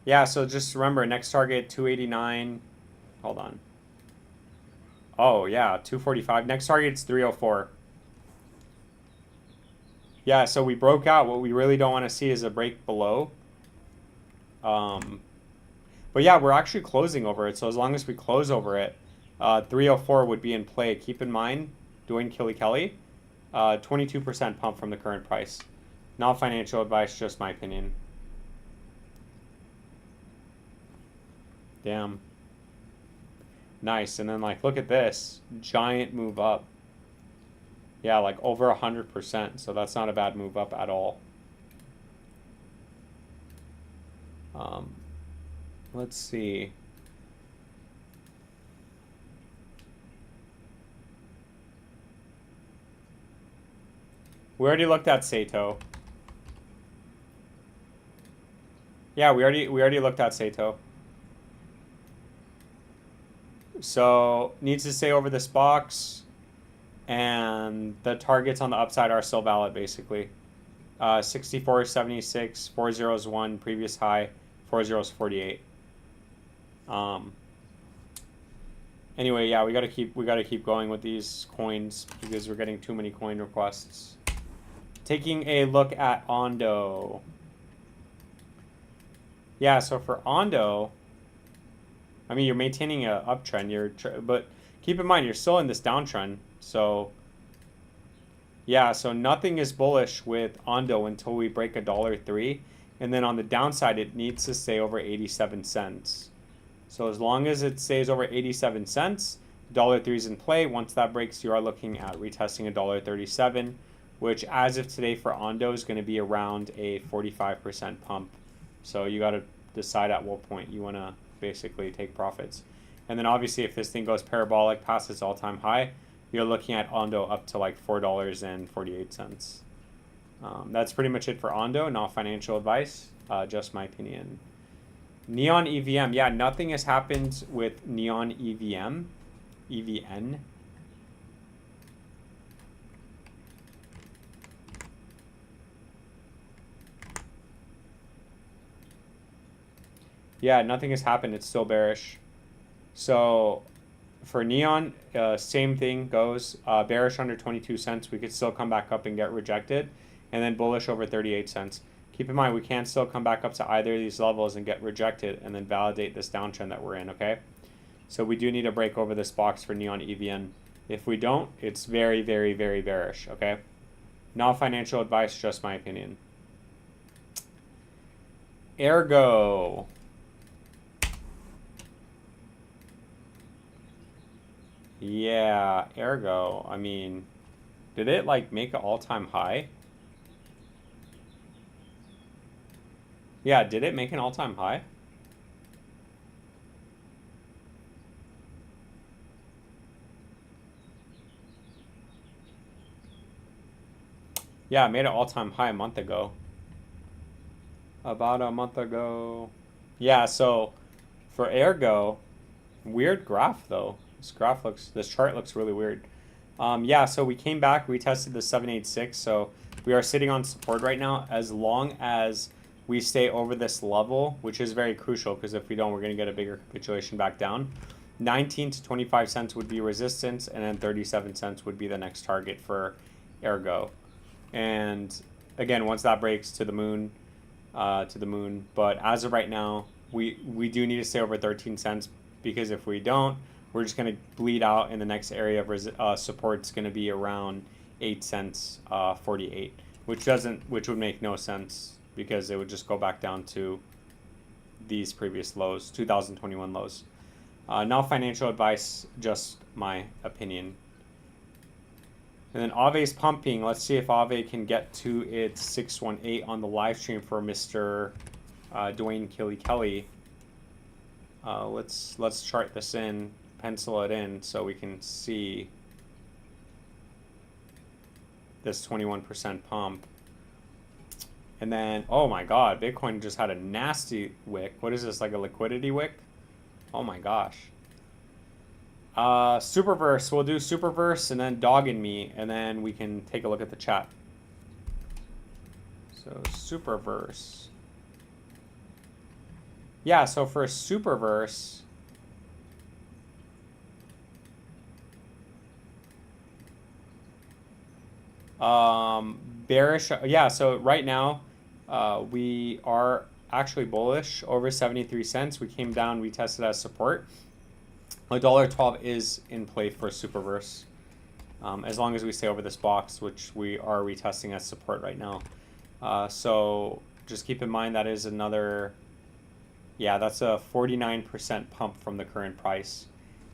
Yeah, so just remember, next target 289. Hold on. Oh, yeah, 245. Next target's 304. Yeah, so we broke out. What we really don't want to see is a break below. But yeah, we're actually closing over it. So as long as we close over it, 304 would be in play. Keep in mind, Dwayne Kelly, 22% pump from the current price. Not financial advice, just my opinion. Damn. Nice. And then like, look at this. Giant move up. Yeah, like over 100%. So that's not a bad move up at all. Let's see. We already looked at Sato. Yeah, we already looked at Sato. So needs to stay over this box, and the targets on the upside are still valid basically. 64.76, 401 previous high, 40.48. Anyway, yeah, we gotta keep going with these coins because we're getting too many coin requests. Taking a look at Ondo. Yeah, so for Ondo, I mean, you're maintaining a uptrend. But keep in mind, you're still in this downtrend. So, yeah, so nothing is bullish with Ondo until we break $1.03. And then on the downside, it needs to stay over 87 cents. So as long as it stays over 87 cents, $1.03 is in play. Once that breaks, you are looking at retesting $1.37, which as of today for Ondo is going to be around a 45% pump. So you got to decide at what point you want to basically take profits. And then obviously if this thing goes parabolic past its all-time high, you're looking at Ondo up to like $4.48. That's pretty much it for Ondo. Not financial advice, just my opinion. Neon EVM. Yeah, nothing has happened with Neon EVM. EVN. Yeah, nothing has happened. It's still bearish. So for Neon, same thing goes. Bearish under 22 cents. We could still come back up and get rejected. And then bullish over 38 cents. Keep in mind, we can still come back up to either of these levels and get rejected and then validate this downtrend that we're in, okay? So we do need to break over this box for Neon EVN. If we don't, it's very, very, very bearish, okay? Not financial advice, just my opinion. Ergo. Yeah, Ergo. I mean, did it like make an all-time high? Yeah, did it make an all-time high? Yeah, it made an all-time high a month ago. About a month ago. Yeah, so for Ergo, weird graph though. This chart looks really weird. Yeah, so we came back, we tested the 786, so we are sitting on support right now. As long as we stay over this level, which is very crucial because if we don't, we're going to get a bigger capitulation back down. 19 to 25 cents would be resistance, and then 37 cents would be the next target for Ergo. And again, once that breaks to the moon. But as of right now, we do need to stay over 13 cents because if we don't, we're just going to bleed out, and the next area of support is going to be around 8 cents 48, which would make no sense because it would just go back down to these previous lows, 2021 lows. Not financial advice, just my opinion. And then Aave's pumping. Let's see if Aave can get to its 618 on the live stream for Mr. Dwayne Kelly. Let's chart this in, pencil it in so we can see this 21% pump. And then, oh my God, Bitcoin just had a nasty wick. What is this, like a liquidity wick? Oh my gosh. Superverse, we'll do Superverse and then Dog and Me, and then we can take a look at the chat. So Superverse. Yeah, so for Superverse, bearish. Yeah, so right now we are actually bullish over 73 cents. We came down, we tested as support. $1.12 is in play for Superverse. As long as we stay over this box, which we are retesting as support right now. So just keep in mind that is another, yeah, that's a 49% pump from the current price.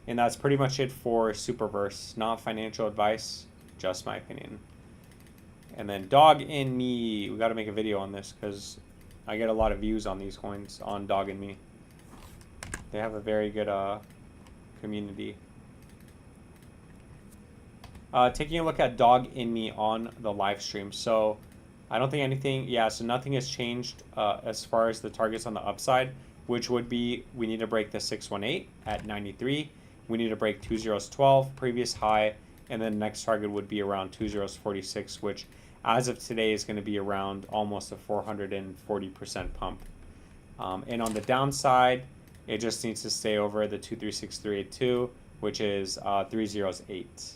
And that's pretty much it for Superverse. Not financial advice, just my opinion. And then Dog and Me, we got to make a video on this because I get a lot of views on these coins on Dog and Me. They have a very good community. Taking a look at Dog in Me on the live stream. So I don't think anything, yeah, so nothing has changed as far as the targets on the upside, which would be we need to break the 618 at 93. We need to break 2012, previous high, and then the next target would be around 2046, which as of today is going to be around almost a 440% pump. And on the downside, it just needs to stay over the 236382, which is 308.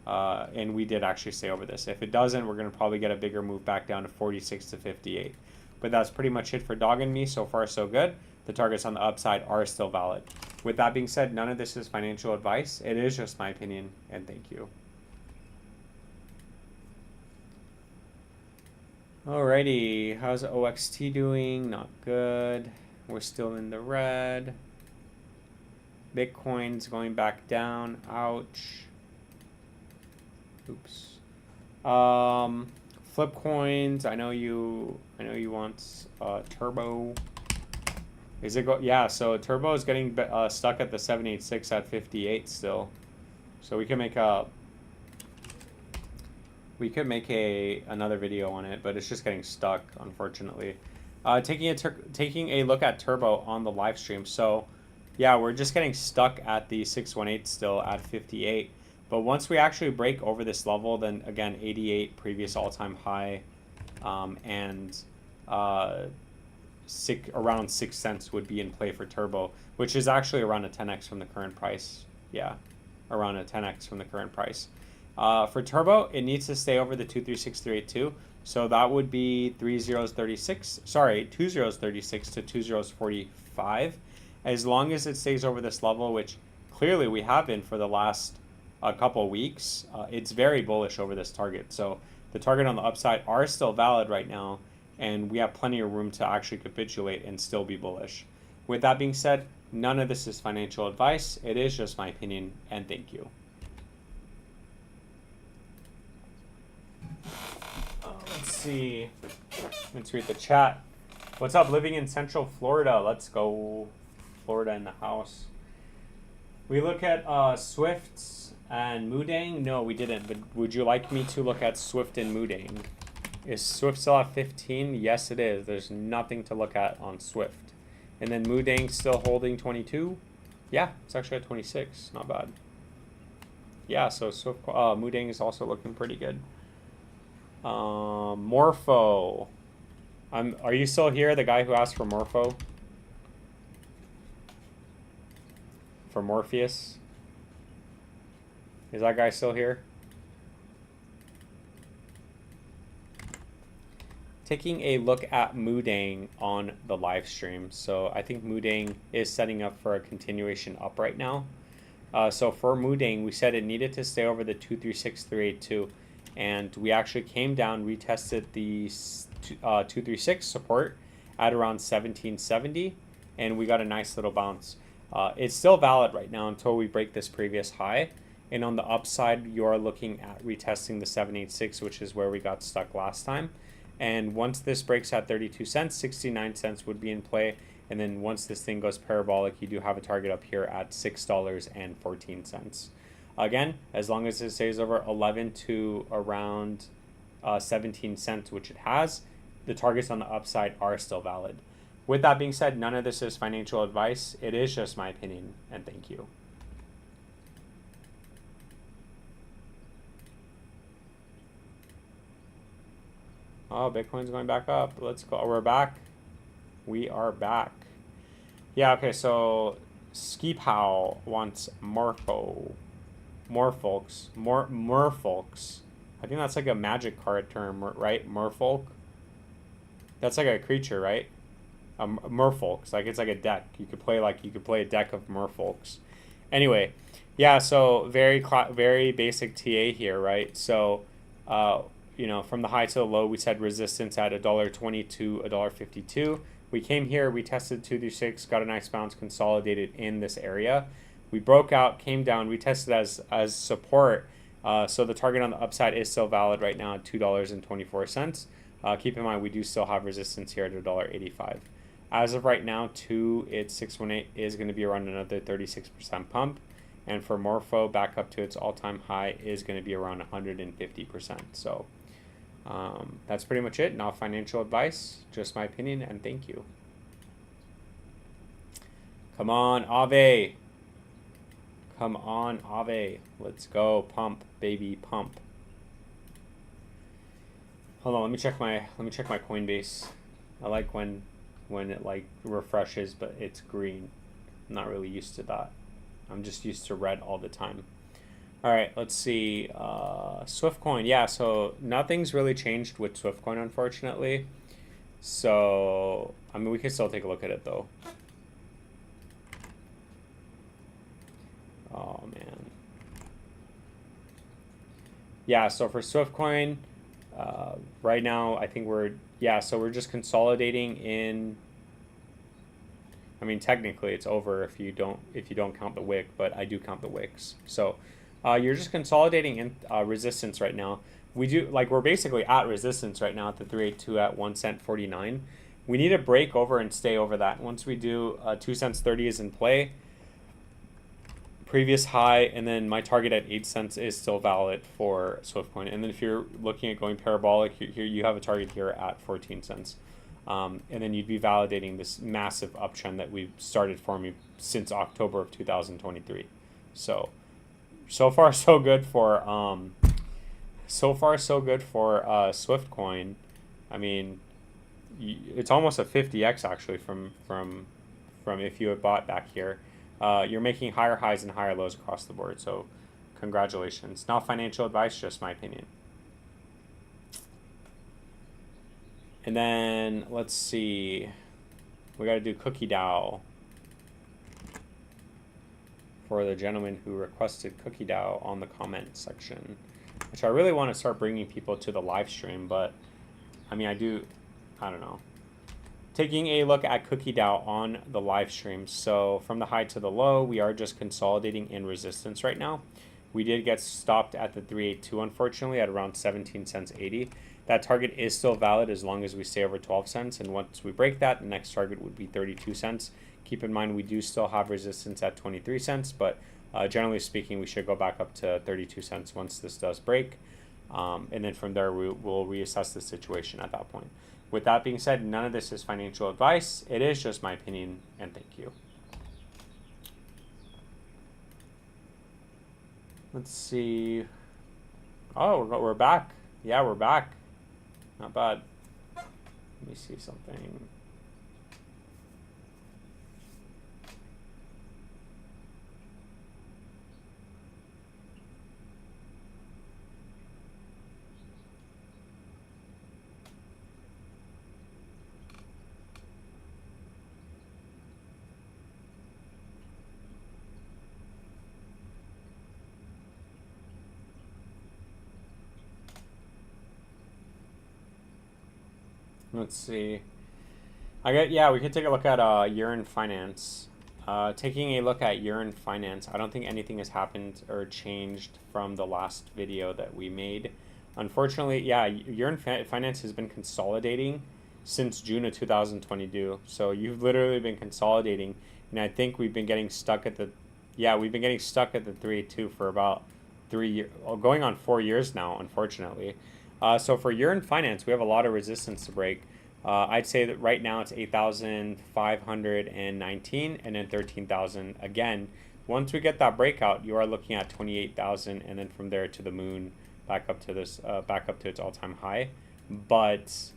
And we did actually stay over this. If it doesn't, we're going to probably get a bigger move back down to 46 to 58. But that's pretty much it for Dog and Me. So far, so good. The targets on the upside are still valid. With that being said, none of this is financial advice. It is just my opinion, and thank you. Alrighty, how's OXT doing? Not good. We're still in the red. Bitcoin's going back down. Ouch. Oops. Flip coins. I know you want Turbo. Is it go? Yeah. So Turbo is getting stuck at the 786 at 58 still. So we can make a. We could make another video on it, but it's just getting stuck, unfortunately. Taking a look at Turbo on the live stream. So, yeah, we're just getting stuck at the 618 still at 58. But once we actually break over this level, then again, 88 previous all-time high, and around 6 cents would be in play for Turbo, which is actually around a 10x from the current price. Yeah, around a 10x from the current price. For Turbo, it needs to stay over the 236382. So that would be 2036 to 2045. As long as it stays over this level, which clearly we have been for the last couple of weeks, it's very bullish over this target. So the target on the upside are still valid right now, and we have plenty of room to actually capitulate and still be bullish. With that being said, none of this is financial advice. It is just my opinion, and thank you. Let's see. Let's read the chat. What's up, living in Central Florida? Let's go. Florida in the house. We look at Swift and Moodang. No, we didn't. But would you like me to look at Swift and Moodang? Is Swift still at 15? Yes, it is. There's nothing to look at on Swift. And then Moodang still holding 22? Yeah, it's actually at 26. Not bad. Yeah, so Swift, Moodang is also looking pretty good. Morpho. Are you still here? The guy who asked for Morpho? For Morpheus? Is that guy still here? Taking a look at Moodang on the live stream. So I think Moodang is setting up for a continuation up right now. So for Moodang, we said it needed to stay over the 236382. And we actually came down, retested the 236 support at around 1770, and we got a nice little bounce. It's still valid right now until we break this previous high. And on the upside, you're looking at retesting the 786, which is where we got stuck last time. And once this breaks at 32 cents, 69 cents would be in play. And then once this thing goes parabolic, you do have a target up here at $6.14. Again, as long as it stays over 11 to around 17 cents, which it has, the targets on the upside are still valid. With that being said, none of this is financial advice. It is just my opinion, and thank you. Oh, Bitcoin's going back up. Let's go. We're back. We are back. Yeah, okay, so Skipow wants Morpho. Morfolks. Merfolks. I think that's like a magic card term, right? Merfolk. That's like a creature, right? merfolks. Like, it's like a deck. You could play a deck of merfolks. Anyway, yeah. So very basic TA here, right? So, you know, from the high to the low, we said resistance at $1.20 to $1.52. We came here, we tested 2 through 6, got a nice bounce, consolidated in this area. We broke out, came down, we tested as support. So the target on the upside is still valid right now at $2.24. Keep in mind, we do still have resistance here at $1.85. As of right now, its 618 is going to be around another 36% pump. And for Morpho, back up to its all-time high is going to be around 150%. So that's pretty much it. Not financial advice, just my opinion, and thank you. Come on, Ave. Come on, Ave. Let's go. Pump, baby, pump. Hold on, let me check my Coinbase. I like when it like refreshes, but it's green. I'm not really used to that. I'm just used to red all the time. All right, let's see. Swiftcoin, yeah. So nothing's really changed with Swiftcoin, unfortunately. So I mean, we can still take a look at it though. Oh man. Yeah. So for Swiftcoin, right now I think we're we're just consolidating in. I mean, technically it's over if you don't count the wick, but I do count the wicks. So you're just consolidating in resistance right now. We're basically at resistance right now at the 382 at 1 cent 49. We need to break over and stay over that. Once we do, 2 cents 30 is in play. Previous high, and then my target at 8 cents is still valid for Swiftcoin. And then if you're looking at going parabolic, here you have a target here at 14 cents. And then you'd be validating this massive uptrend that we've started forming since October of 2023. So far so good for Swiftcoin. I mean, it's almost a 50x actually from if you had bought back here. You're making higher highs and higher lows across the board. So congratulations. Not financial advice, just my opinion. And then let's see, we got to do Cookie DAO for the gentleman who requested Cookie DAO on the comment section, which I really want to start bringing people to the live stream, but I mean, I don't know. Taking a look at Cookie DAO on the live stream. So from the high to the low, we are just consolidating in resistance right now. We did get stopped at the 382, unfortunately, at around 17 cents 80. That target is still valid as long as we stay over 12 cents. And once we break that, the next target would be 32 cents. Keep in mind, we do still have resistance at 23 cents, but generally speaking, we should go back up to 32 cents once this does break. And then from there, we'll reassess the situation at that point. With that being said, none of this is financial advice. It is just my opinion, and thank you. Let's see. Oh, we're back. Yeah, we're back. Not bad. Let me see something. Let's see. We could take a look at Urine Finance. Taking a look at Urine Finance, I don't think anything has happened or changed from the last video that we made. Unfortunately, Urine Finance has been consolidating since June of 2022. So you've literally been consolidating, and I think we've been getting stuck at the 382 for about 3 years, going on 4 years now, unfortunately. So for Urine Finance, we have a lot of resistance to break. I'd say that right now it's 8,519 and then 13,000 again. Once we get that breakout, you are looking at 28,000, and then from there to the moon, back up to its all-time high. But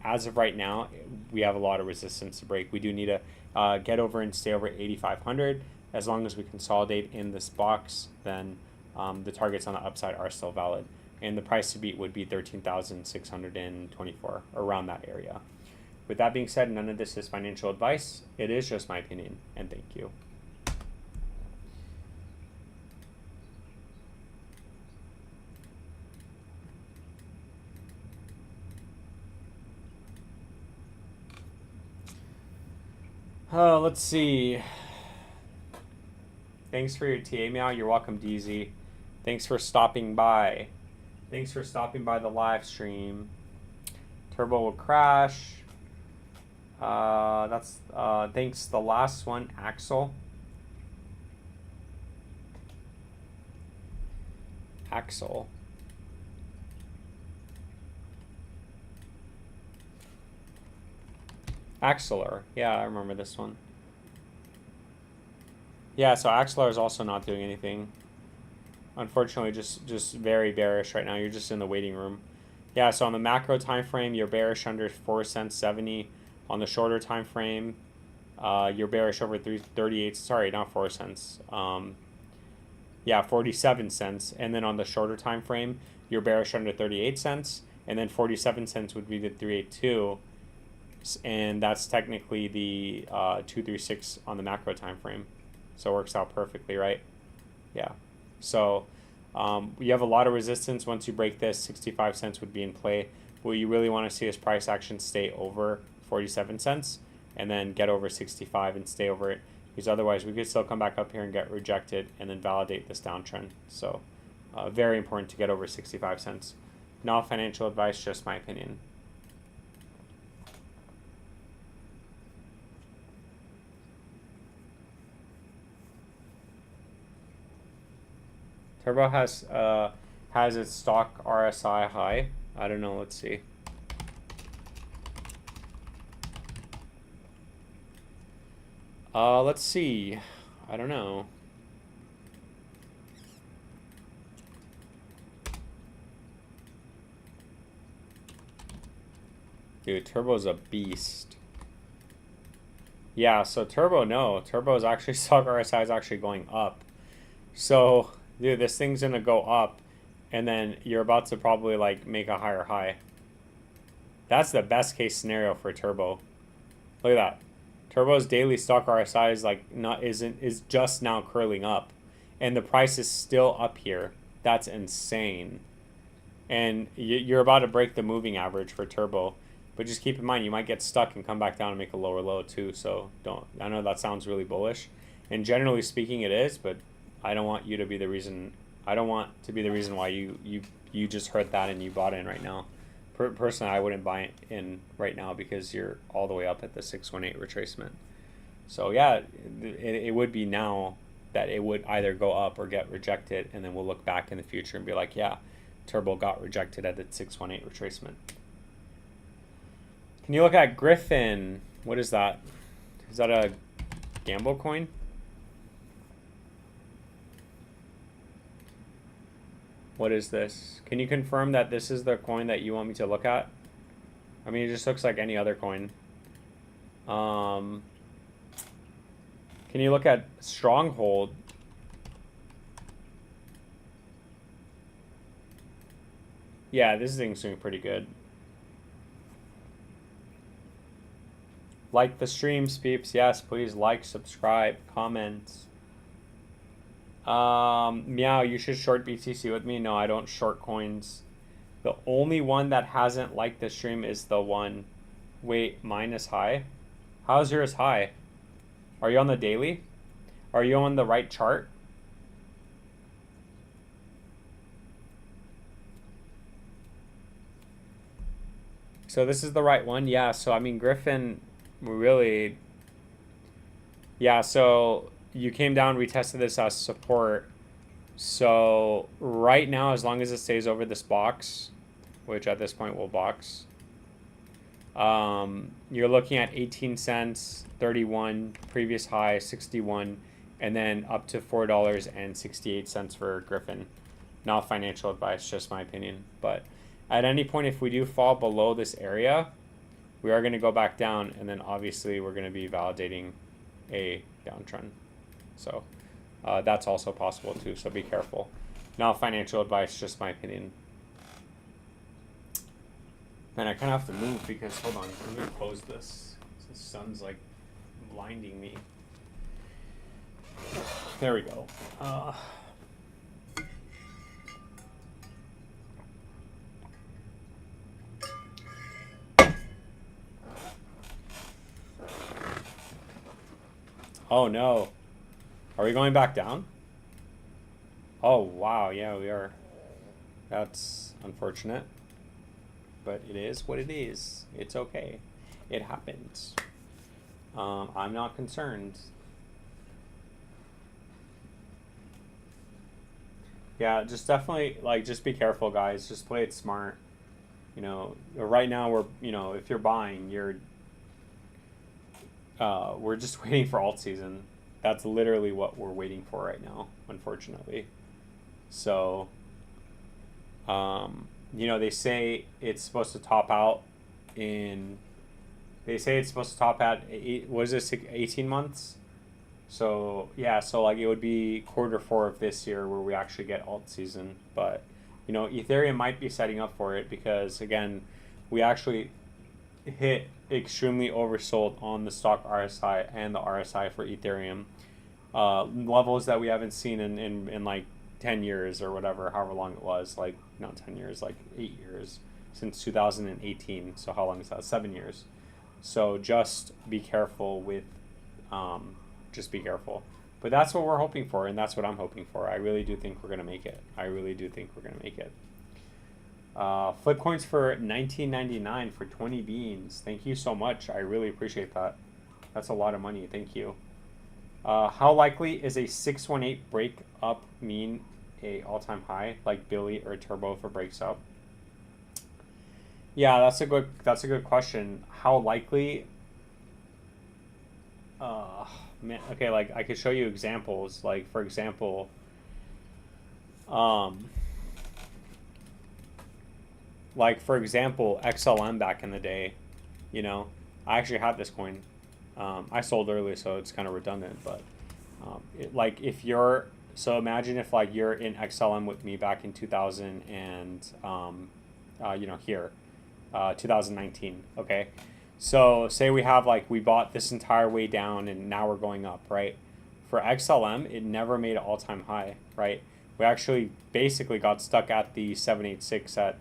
as of right now, we have a lot of resistance to break. We do need to get over and stay over 8,500. As long as we consolidate in this box, then the targets on the upside are still valid. And the price to beat would be 13,624, around that area. With that being said, none of this is financial advice. It is just my opinion, and thank you. Let's see. Thanks for your TA meow. You're welcome, DZ. Thanks for stopping by. Thanks for stopping by the live stream. Turbo will crash. That's thanks. The last one, Axel. Axel. Axelar. Yeah, I remember this one. Yeah, so Axelar is also not doing anything. Unfortunately, just very bearish right now. You're just in the waiting room. Yeah, so on the macro time frame, you're bearish under 4 cents 70. On the shorter time frame, you're bearish over 338. Sorry, not 4 cents. Yeah, 47 cents. And then on the shorter time frame, you're bearish under 38 cents. And then 47 cents would be the 382. And that's technically the 236 on the macro time frame. So it works out perfectly, right? Yeah. So you have a lot of resistance. Once you break this, 65 cents would be in play. What you really want to see is price action stay over 47 cents and then get over 65 and stay over it. Because otherwise we could still come back up here and get rejected and then validate this downtrend. So very important to get over 65 cents. Not financial advice, just my opinion. Turbo has its stock RSI high. I don't know. Let's see. Let's see. I don't know. Dude, Turbo's a beast. Yeah, so Turbo, no. Turbo's actually, stock RSI is actually going up. So, dude, this thing's gonna go up, and then you're about to probably like make a higher high. That's the best case scenario for Turbo. Look at that. Turbo's daily stock RSI is like is just now curling up, and the price is still up here. That's insane. And you're about to break the moving average for Turbo, but just keep in mind you might get stuck and come back down and make a lower low too. So don't. I know that sounds really bullish, and generally speaking it is, but I don't want you to be the reason. I don't want to be the reason why you just heard that and you bought in right now. Personally, I wouldn't buy it in right now because you're all the way up at the 618 retracement. So yeah, it would be now that it would either go up or get rejected, and then we'll look back in the future and be like, yeah, Turbo got rejected at the 618 retracement. Can you look at Griffin? What is that? Is that a gamble coin? What is this? Can you confirm that this is the coin that you want me to look at? I mean, it just looks like any other coin. Can you look at Stronghold? Yeah, this thing's doing pretty good. Like the streams, peeps. Yes, please like, subscribe, comment. Meow, you should short BTC with me. No, I don't short coins. The only one that hasn't liked the stream is the one. Wait, mine is high? How's yours high? Are you on the daily? Are you on the right chart? So this is the right one? Yeah, so I mean, Griffin really... Yeah, so you came down, retested this as support. So right now, as long as it stays over this box, which at this point will box, you're looking at 18 cents, 31, previous high, 61, and then up to $4.68 for Griffin. Not financial advice, just my opinion. But at any point, if we do fall below this area, we are going to go back down, and then obviously we're going to be validating a downtrend. So that's also possible too, so be careful. Not financial advice, just my opinion. Man, I kind of have to move because, hold on, let me close this. The sun's like blinding me. There we go. Oh no. Are we going back down? Oh wow, yeah we are. That's unfortunate. But it is what it is. It's okay. It happens. I'm not concerned. Yeah, just definitely, like, just be careful, guys. Just play it smart. You know, right now we're, you know, if you're buying, we're just waiting for alt season. That's literally what we're waiting for right now, unfortunately. So, you know, they say it's supposed to top out in, they say it's supposed to top out, what is this, 18 months? So, yeah, so, like, it would be Q4 of this year where we actually get alt season. But, you know, Ethereum might be setting up for it because, again, we actually hit extremely oversold on the stock RSI and the RSI for Ethereum. Levels that we haven't seen in like 10 years or whatever, however long it was, like not 10 years, like 8 years since 2018. So how long is that? 7 years. So just be careful with, just be careful. But that's what we're hoping for, and that's what I'm hoping for. I really do think we're going to make it. I really do think we're going to make it. Flip coins for $19.99 for 20 beans. Thank you so much. I really appreciate that. That's a lot of money. Thank you. How likely is a 618 break up mean a all-time high like Billy or Turbo for breaks up? Yeah, that's a good question. How likely? Man, okay, like I could show you examples. Like for example, XLM back in the day, you know, I actually had this coin. I sold early, so it's kind of redundant, but like if you're, so imagine if like you're in XLM with me back in 2000 and, you know, here, 2019, okay? So say we have like, we bought this entire way down and now we're going up, right? For XLM, it never made an all-time high, right? We actually basically got stuck at the 786 at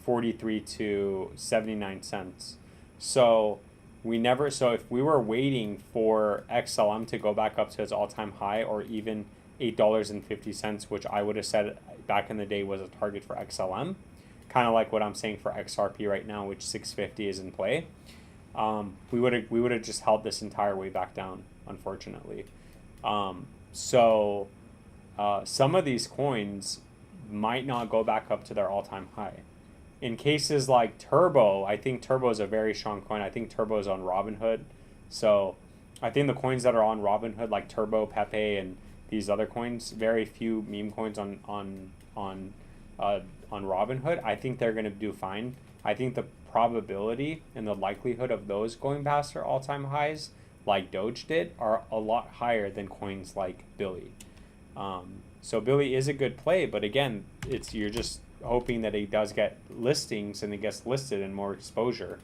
43 to 79 cents. So we never, so if we were waiting for XLM to go back up to its all-time high or even $8.50, which I would have said back in the day was a target for XLM, kind of like what I'm saying for XRP right now, which 650 is in play, we would have just held this entire way back down, unfortunately. So some of these coins might not go back up to their all-time high. In cases like Turbo, I think Turbo is a very strong coin. I think Turbo is on Robinhood. So I think the coins that are on Robinhood, like Turbo, Pepe, and these other coins, very few meme coins on Robinhood, I think they're going to do fine. I think the probability and the likelihood of those going past their all-time highs, like Doge did, are a lot higher than coins like Billy. So Billy is a good play, but again, you're just hoping that he does get listings and it gets listed and more exposure.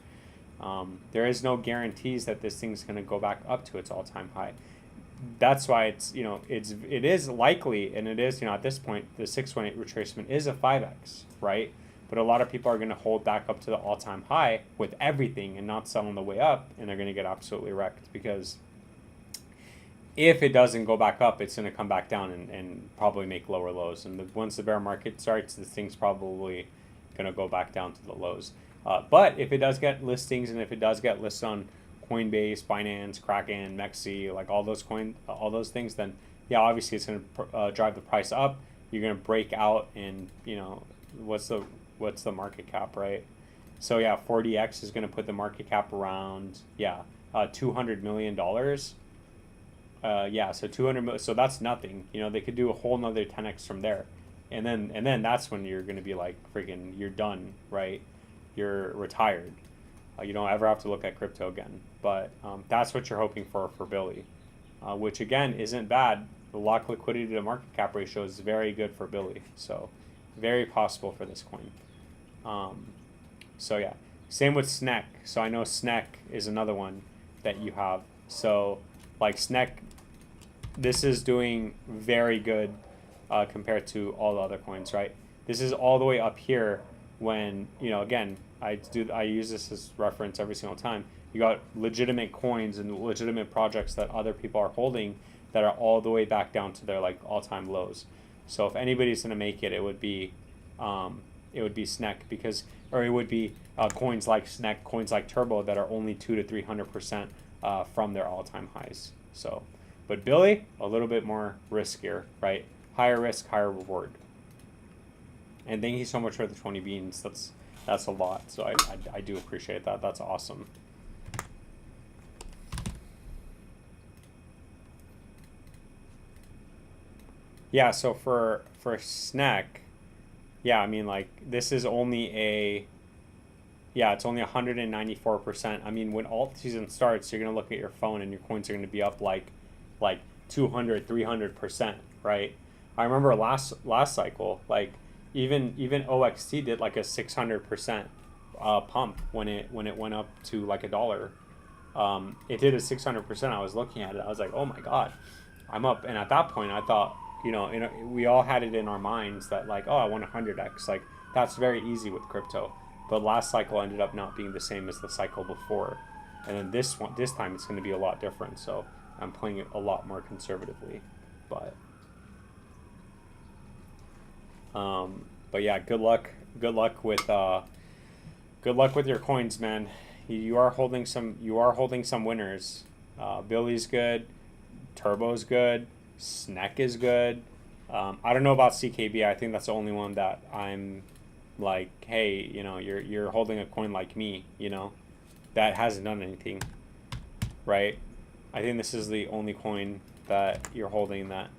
There is no guarantees that this thing's going to go back up to its all-time high. That's why it's, you know, it is likely, and it is, you know, at this point, the 618 retracement is a 5x, right? But a lot of people are going to hold back up to the all-time high with everything and not sell on the way up, and they're going to get absolutely wrecked because if it doesn't go back up, it's going to come back down and probably make lower lows. And once the bear market starts, this thing's probably going to go back down to the lows. But if it does get listings and if it does get listed on Coinbase, Binance, Kraken, Mexi, like all those things, then yeah, obviously it's going to drive the price up. You're going to break out, and you know what's the market cap, right? So yeah, 40x is going to put the market cap around $200 million. Yeah, so 200 million, so that's nothing. You know, they could do a whole nother 10x from there, and then that's when you're going to be like, freaking, you're done, right? You're retired. You don't ever have to look at crypto again. But that's what you're hoping for Billy, which again isn't bad. The lock liquidity to market cap ratio is very good for Billy, so very possible for this coin. So yeah, Same with SNEC. So I know SNEC is another one that you have. So like SNEC, this is doing very good compared to all the other coins, right? This is all the way up here when, you know, again, I use this as reference every single time. You got legitimate coins and legitimate projects that other people are holding that are all the way back down to their like all-time lows. So if anybody's going to make it, it would be SNEC, because, or it would be coins like SNEC, coins like Turbo that are only 200 to 300% from their all-time highs. So, but Billy, a little bit more riskier, right? Higher risk, higher reward. And thank you so much for the 20 beans. That's a lot. So I do appreciate that. That's awesome. Yeah, so for SNEC, yeah, I mean, like, this is only it's only 194%. I mean, when alt season starts, you're going to look at your phone and your coins are going to be up like 200, 300%, right? I remember last cycle, like, even OXT did like a 600% pump when it went up to like $1. It did a 600%. I was looking at it. I was like, oh my God, I'm up. And at that point, I thought, you know, we all had it in our minds that like, oh, I want 100x. Like, that's very easy with crypto. But last cycle ended up not being the same as the cycle before. And then this time it's going to be a lot different. So I'm playing it a lot more conservatively. But yeah, good luck with your coins, man. You are holding some winners. Billy's good, Turbo's good, SNEC is good. I don't know about CKB. I think that's the only one that I'm like, hey, you know, you're holding a coin like me, you know, that hasn't done anything, right? I think this is the only coin that you're holding that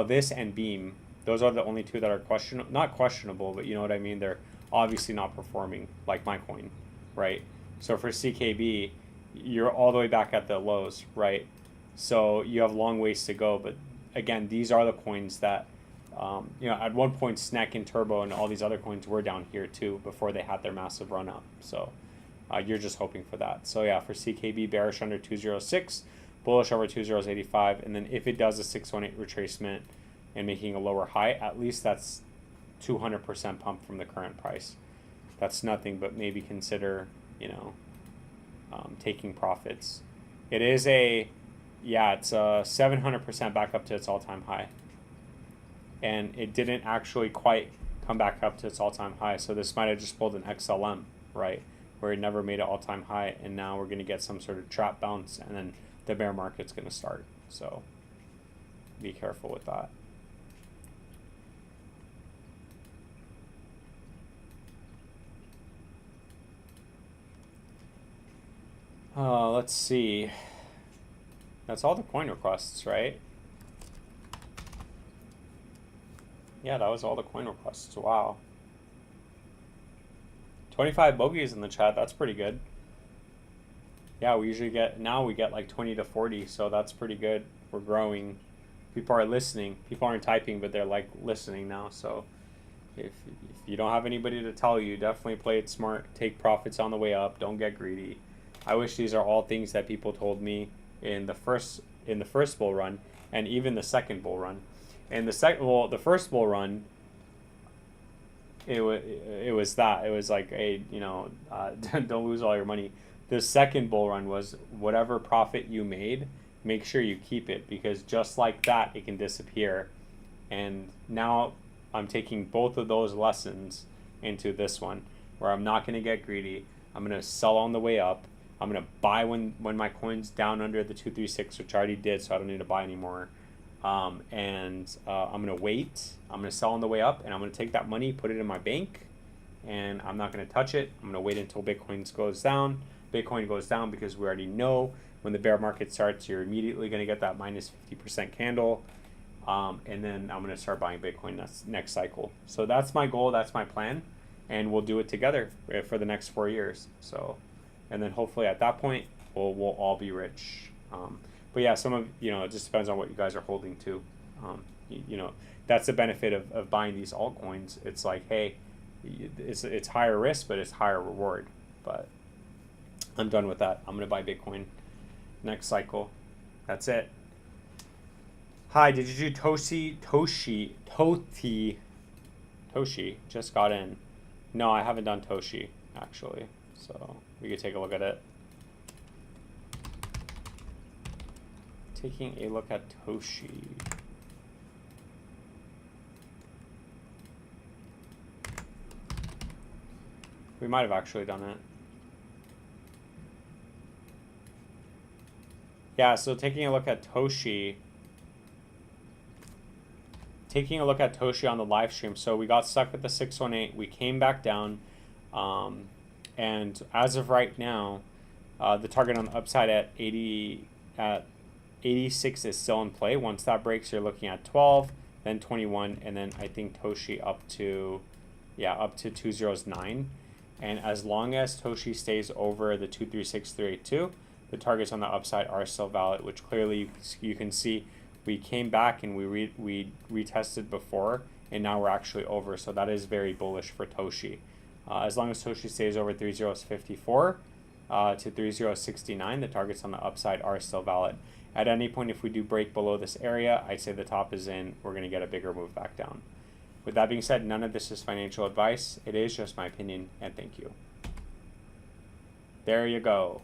this and Beam. Those are the only two that are not questionable, but you know what I mean? They're obviously not performing like my coin, right? So for CKB, you're all the way back at the lows, right? So you have long ways to go. But again, these are the coins that, you know, at one point, SNEC and Turbo and all these other coins were down here too before they had their massive run up. So you're just hoping for that. So yeah, for CKB, bearish under 206, bullish over 2085. And then if it does a 618 retracement, and making a lower high, at least that's 200% pump from the current price. That's nothing but maybe consider, you know, taking profits. It is it's a 700% back up to its all-time high. And it didn't actually quite come back up to its all-time high. So this might have just pulled an XLM, right? Where it never made an all-time high. And now we're going to get some sort of trap bounce. And then the bear market's going to start. So be careful with that. Let's see. That's all the coin requests, right? Yeah, that was all the coin requests. Wow. 25 bogeys in the chat. That's pretty good. Yeah, we usually get like 20 to 40, so that's pretty good. We're growing. People are listening. People aren't typing, but they're like listening now. So if you don't have anybody to tell you, definitely play it smart. Take profits on the way up. Don't get greedy. I wish these are all things that people told me in the first bull run and even the second bull run. And the first bull run, it was like, hey, you know, don't lose all your money. The second bull run was whatever profit you made, make sure you keep it, because just like that, it can disappear. And now I'm taking both of those lessons into this one, where I'm not going to get greedy. I'm going to sell on the way up. I'm going to buy when my coin's down under the 236, which I already did, so I don't need to buy anymore. I'm going to wait. I'm going to sell on the way up, and I'm going to take that money, put it in my bank, and I'm not going to touch it. I'm going to wait until Bitcoin goes down. Bitcoin goes down because we already know when the bear market starts, you're immediately going to get that minus 50% candle. And then I'm going to start buying Bitcoin next cycle. So that's my goal. That's my plan. And we'll do it together for the next 4 years. So, and then hopefully at that point, we'll all be rich. But yeah, it just depends on what you guys are holding too. That's the benefit of buying these altcoins. It's like, hey, It's higher risk, but it's higher reward. But I'm done with that. I'm gonna buy Bitcoin next cycle. That's it. Hi, did you do Toshi? Just got in. No, I haven't done Toshi actually. So we could take a look at it. Taking a look at Toshi. We might have actually done it. Yeah, so taking a look at Toshi. Taking a look at Toshi on the live stream. So we got stuck at the 618. We came back down. And as of right now, the target on the upside at 86 is still in play. Once that breaks, you're looking at 12, then 21, and then I think Toshi up to 209. And as long as Toshi stays over the 236382, the targets on the upside are still valid, which clearly you can see we came back and we retested before, and now we're actually over. So that is very bullish for Toshi. As long as Toshi stays over 3054 to 3069, the targets on the upside are still valid. At any point, if we do break below this area, I'd say the top is in. We're going to get a bigger move back down. With that being said, none of this is financial advice. It is just my opinion, and thank you. There you go.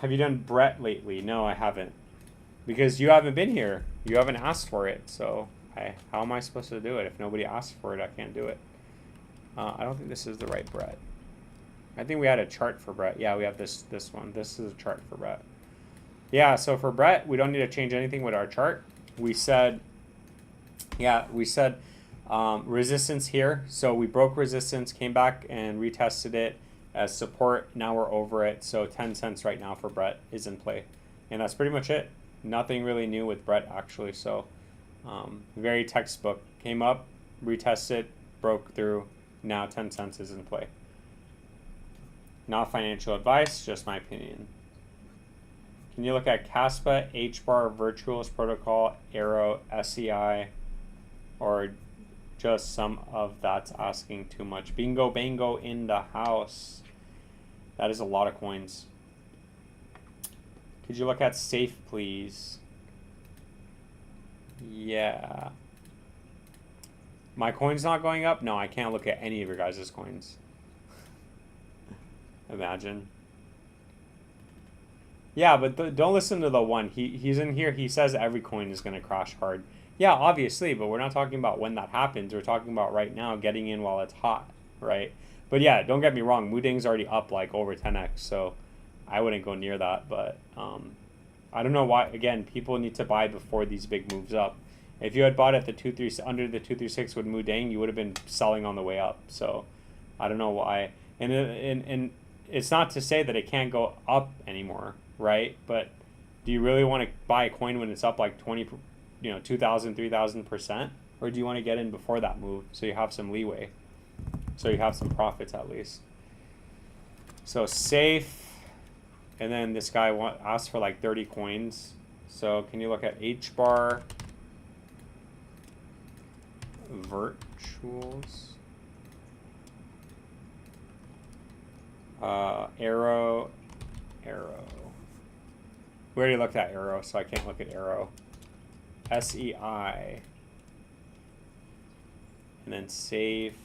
Have you done Brett lately? No, I haven't. Because you haven't been here. You haven't asked for it. So how am I supposed to do it? If nobody asks for it, I can't do it. I don't think this is the right Brett. I think we had a chart for Brett. Yeah, we have this one. This is a chart for Brett. Yeah, so for Brett, we don't need to change anything with our chart. We said resistance here. So we broke resistance, came back and retested it as support. Now we're over it. So 10 cents right now for Brett is in play. And that's pretty much it. Nothing really new with Brett actually. So very textbook. Came up, retested, broke through. Now 10 cents is in play. Not financial advice, just my opinion. Can you look at Caspa, HBAR, Virtuals Protocol, Arrow, SEI, or just some of that's asking too much? Bingo bango in the house. That is a lot of coins. Could you look at Safe, please? Yeah. My coin's not going up? No, I can't look at any of your guys' coins. Imagine. Yeah, but don't listen to the one. He's in here. He says every coin is going to crash hard. Yeah, obviously, but we're not talking about when that happens. We're talking about right now, getting in while it's hot, right? But yeah, don't get me wrong. Mooding's already up like over 10x, so I wouldn't go near that. But I don't know why. Again, people need to buy before these big moves up. If you had bought at the under the 236 with Mooding, you would have been selling on the way up. So I don't know why. And it's not to say that it can't go up anymore, right? But do you really want to buy a coin when it's up like 20, 2,000, 3,000%? Or do you want to get in before that move so you have some leeway? So you have some profits at least. So Safe, and then this guy asked for like 30 coins. So can you look at HBAR, Virtuals, Arrow. We already looked at Arrow, so I can't look at Arrow. SEI. And then Safe.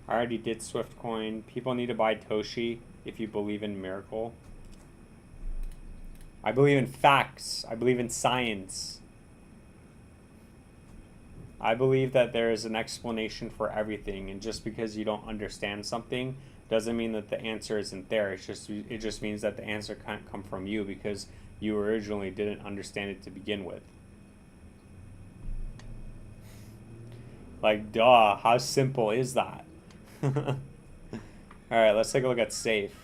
I already did Swift Coin. People need to buy Toshi if you believe in miracle. I believe in facts. I believe in science. I believe that there is an explanation for everything, and just because you don't understand something doesn't mean that the answer isn't there. It just means that the answer can't come from you because you originally didn't understand it to begin with. Like, duh, how simple is that? All right, let's take a look at Safe.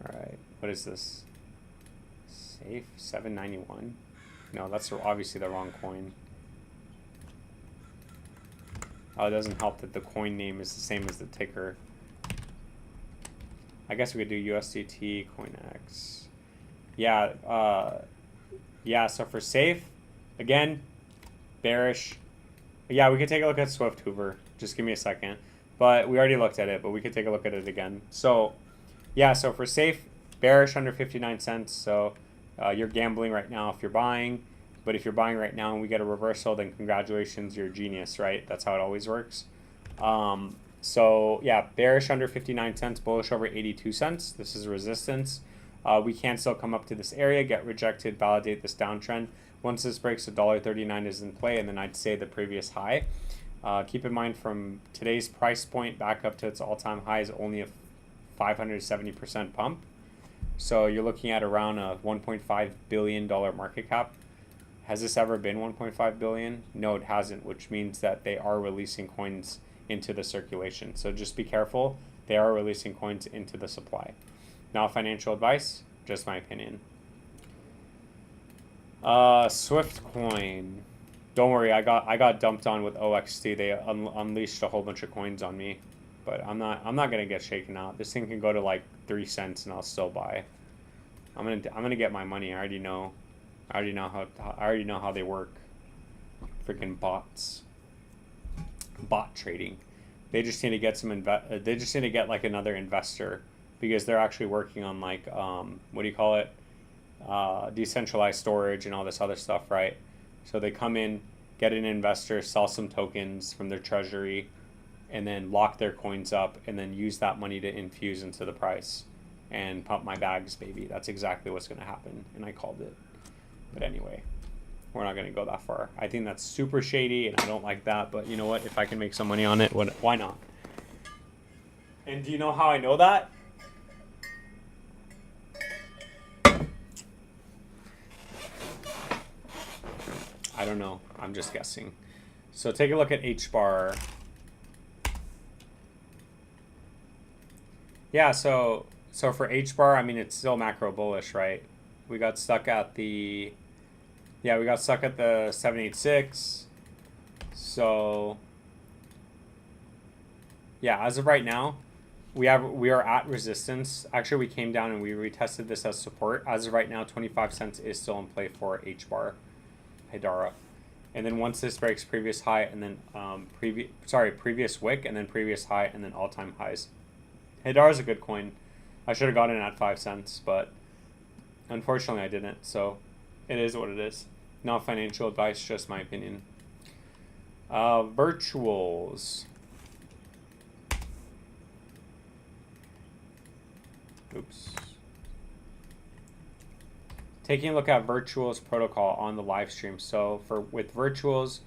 All right, what is this? Safe 791. No, that's obviously the wrong coin. Oh, it doesn't help that the coin name is the same as the ticker. I guess we could do USDT, CoinX. Yeah, so for safe, again, bearish. Yeah, we could take a look at Swift Hoover. Just give me a second. But we already looked at it, but we could take a look at it again. So, yeah, so for safe, bearish under 59 cents. So you're gambling right now if you're buying. But if you're buying right now and we get a reversal, then congratulations, you're a genius, right? That's how it always works. So, yeah, bearish under 59 cents, bullish over 82 cents. This is resistance. We can still come up to this area, get rejected, validate this downtrend. Once this breaks, $1.39 is in play, and then I'd say the previous high. Keep in mind from today's price point back up to its all-time high is only a 570% pump. So you're looking at around a $1.5 billion market cap. Has this ever been 1.5 billion? No, it hasn't, which means that they are releasing coins into the circulation. So just be careful. They are releasing coins into the supply. Now, financial advice, just my opinion. Swift coin. Don't worry, I got dumped on with OXT. They unleashed a whole bunch of coins on me, but I'm not gonna get shaken out. This thing can go to like 3 cents and I'll still buy. I'm gonna get my money. I already know how they work. Freaking bots. Bot trading. They just need to get they just need to get like another investor, because they're actually working on like what do you call it? Decentralized storage and all this other stuff, right? So they come in, get an investor, sell some tokens from their treasury, and then lock their coins up, and then use that money to infuse into the price and pump my bags, baby. That's exactly what's going to happen, and I called it. But anyway, we're not going to go that far. I think that's super shady, and I don't like that, but you know what? If I can make some money on it, why not? And do you know how I know that? I don't know. I'm just guessing. So take a look at H-bar. Yeah, so for H-bar, I mean, it's still macro bullish, right? We got stuck at the 786. So yeah, as of right now, we are at resistance. Actually, we came down and we retested this as support. As of right now, 25 cents is still in play for H-bar. Hedara. And then once this breaks previous high and then previous wick and then previous high and then all-time highs. Hedara is a good coin. I should have gotten it at 5 cents, but unfortunately I didn't. So it is what it is. Not financial advice, just my opinion. Virtuals. Oops. Taking a look at Virtuals protocol on the live stream. So with Virtuals,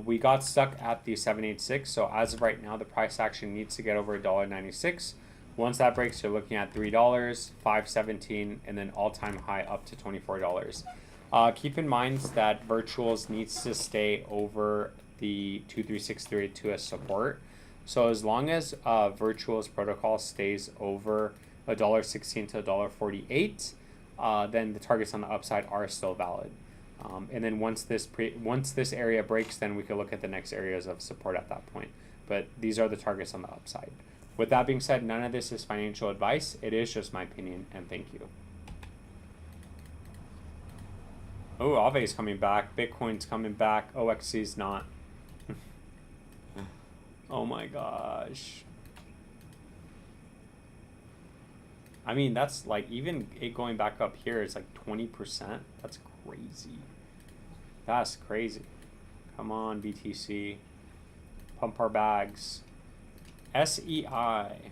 we got stuck at the 786. So as of right now, the price action needs to get over $1.96. Once that breaks, you're looking at $3, $5.17, and then all-time high up to $24. Keep in mind that Virtuals needs to stay over the 23632 as support. So as long as Virtuals protocol stays over $1.16 to $1.48, then the targets on the upside are still valid. And then once this area breaks, then we can look at the next areas of support at that point. But these are the targets on the upside. With that being said, none of this is financial advice. It is just my opinion, and thank you. Oh, Aave is coming back. Bitcoin's coming back. OXC's not. Oh my gosh. I mean, that's like, even it going back up here is like 20%. That's crazy. That's crazy. Come on, BTC. Pump our bags. SEI.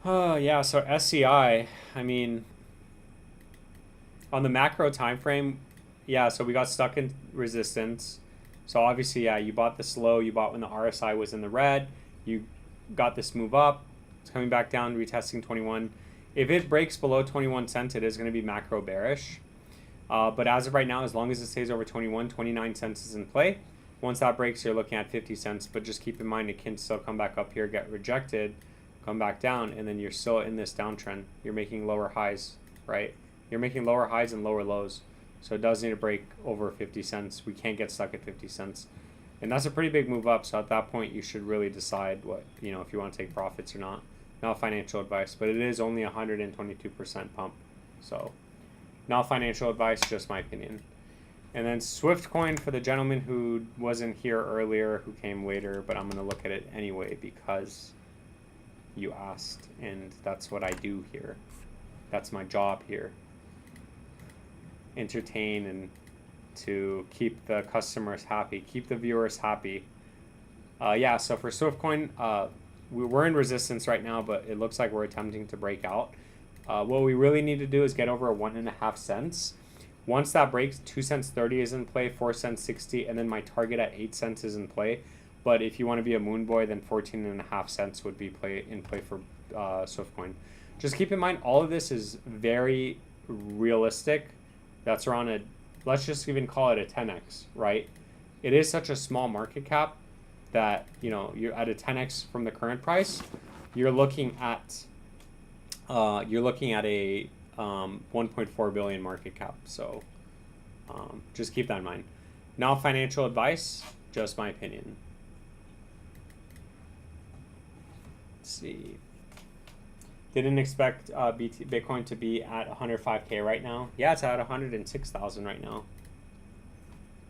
Oh, yeah, so SEI, I mean, on the macro time frame, yeah, so we got stuck in resistance. So obviously, yeah, you bought this low, you bought when the RSI was in the red, you got this move up, it's coming back down, retesting 21. If it breaks below 21 cents, it is going to be macro bearish. But as of right now, as long as it stays over 21, 29 cents is in play. Once that breaks, you're looking at 50 cents, but just keep in mind it can still come back up here, get rejected, come back down, and then you're still in this downtrend. You're making lower highs, right? You're making lower highs and lower lows. So it does need to break over 50 cents. We can't get stuck at 50 cents. And that's a pretty big move up. So at that point, you should really decide what, you know, if you want to take profits or not. Not financial advice, but it is only 122% pump. So not financial advice, just my opinion. And then Swift coin for the gentleman who wasn't here earlier, who came later, but I'm going to look at it anyway because you asked, and that's what I do here. That's my job here. Entertain and to keep the customers happy, keep the viewers happy. Yeah, so for Swift coin, we're in resistance right now, but it looks like we're attempting to break out. What we really need to do is get over 1.5 cents. Once that breaks, 2 cents 30 is in play, 4 cents 60, and then my target at 8 cents is in play. But if you want to be a moon boy, then 14.5 cents would be in play for Swift coin. Just keep in mind, all of this is very realistic. That's around a, let's just even call it a 10x, right? It is such a small market cap that, you know, you're at a 10x from the current price. You're looking at a 1.4 billion market cap. So just keep that in mind. Not financial advice, just my opinion. Let's see. Didn't expect Bitcoin to be at 105K right now. Yeah, it's at 106,000 right now.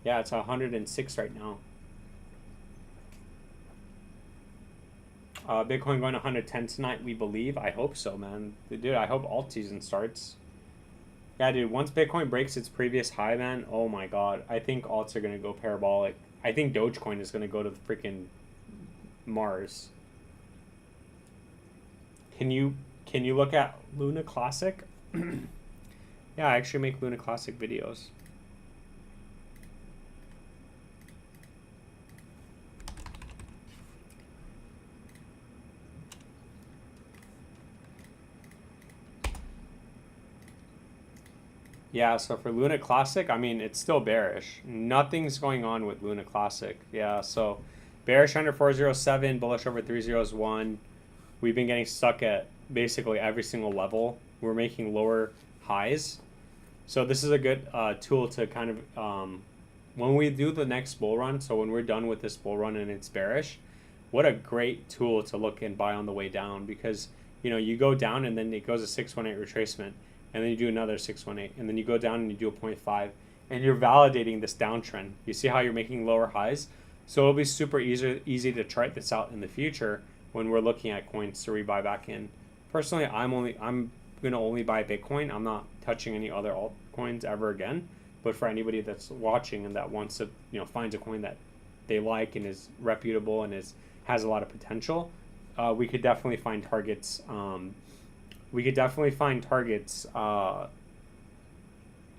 Yeah, it's 106 right now. Bitcoin going to 110 tonight, we believe. I hope so, man. Dude, I hope alt season starts. Yeah, dude, once Bitcoin breaks its previous high, man, oh my god. I think alts are going to go parabolic. I think Dogecoin is going to go to freaking Mars. Can you look at Luna Classic? Yeah, I actually make Luna Classic videos. Yeah, so for Luna Classic, I mean, it's still bearish. Nothing's going on with Luna Classic. Yeah, so bearish under 407, bullish over 301. We've been getting stuck at basically every single level. We're making lower highs. So this is a good tool to kind of, when we do the next bull run, so when we're done with this bull run and it's bearish, what a great tool to look and buy on the way down, because, you know, you go down and then it goes a 618 retracement. And then you do another 618, and then you go down and you do a 0.5, and you're validating this downtrend. You see how you're making lower highs? So it'll be super easy to chart this out in the future when we're looking at coins to rebuy back in. Personally, I'm gonna only buy Bitcoin. I'm not touching any other altcoins ever again. But for anybody that's watching and that wants to, you know, finds a coin that they like and is reputable and has a lot of potential, we could definitely find targets. We could definitely find targets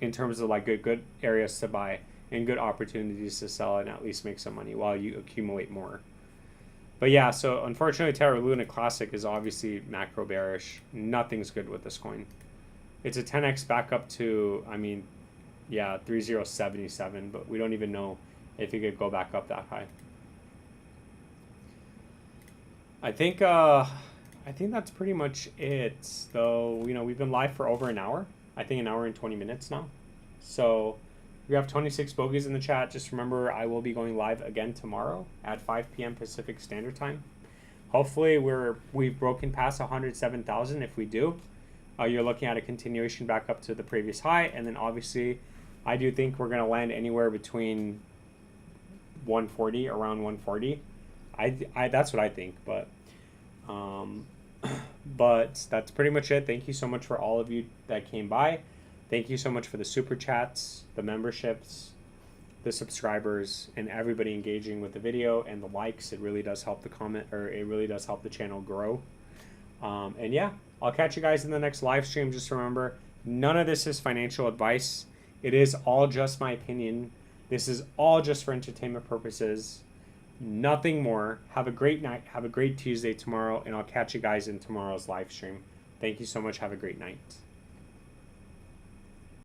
in terms of like good areas to buy and good opportunities to sell and at least make some money while you accumulate more. But yeah, so unfortunately, Terra Luna Classic is obviously macro bearish. Nothing's good with this coin. It's a 10x back up to, I mean, yeah, 3077, but we don't even know if it could go back up that high. I think that's pretty much it. So, you know, we've been live for over an hour. I think an hour and 20 minutes now. So we have 26 bogeys in the chat. Just remember, I will be going live again tomorrow at 5 p.m. Pacific Standard Time. Hopefully we've broken past 107,000. If we do, you're looking at a continuation back up to the previous high. And then obviously, I do think we're going to land anywhere between 140, around 140. That's what I think, but that's pretty much it. Thank you so much for all of you that came by. Thank you so much for the super chats, the memberships, the subscribers, and everybody engaging with the video and the likes. It really does help the comment, or it really does help the channel grow. And yeah, I'll catch you guys in the next live stream. Just remember, none of this is financial advice. It is all just my opinion. This is all just for entertainment purposes. Nothing more. Have a great night. Have a great Tuesday tomorrow, and I'll catch you guys in tomorrow's live stream. Thank you so much. Have a great night.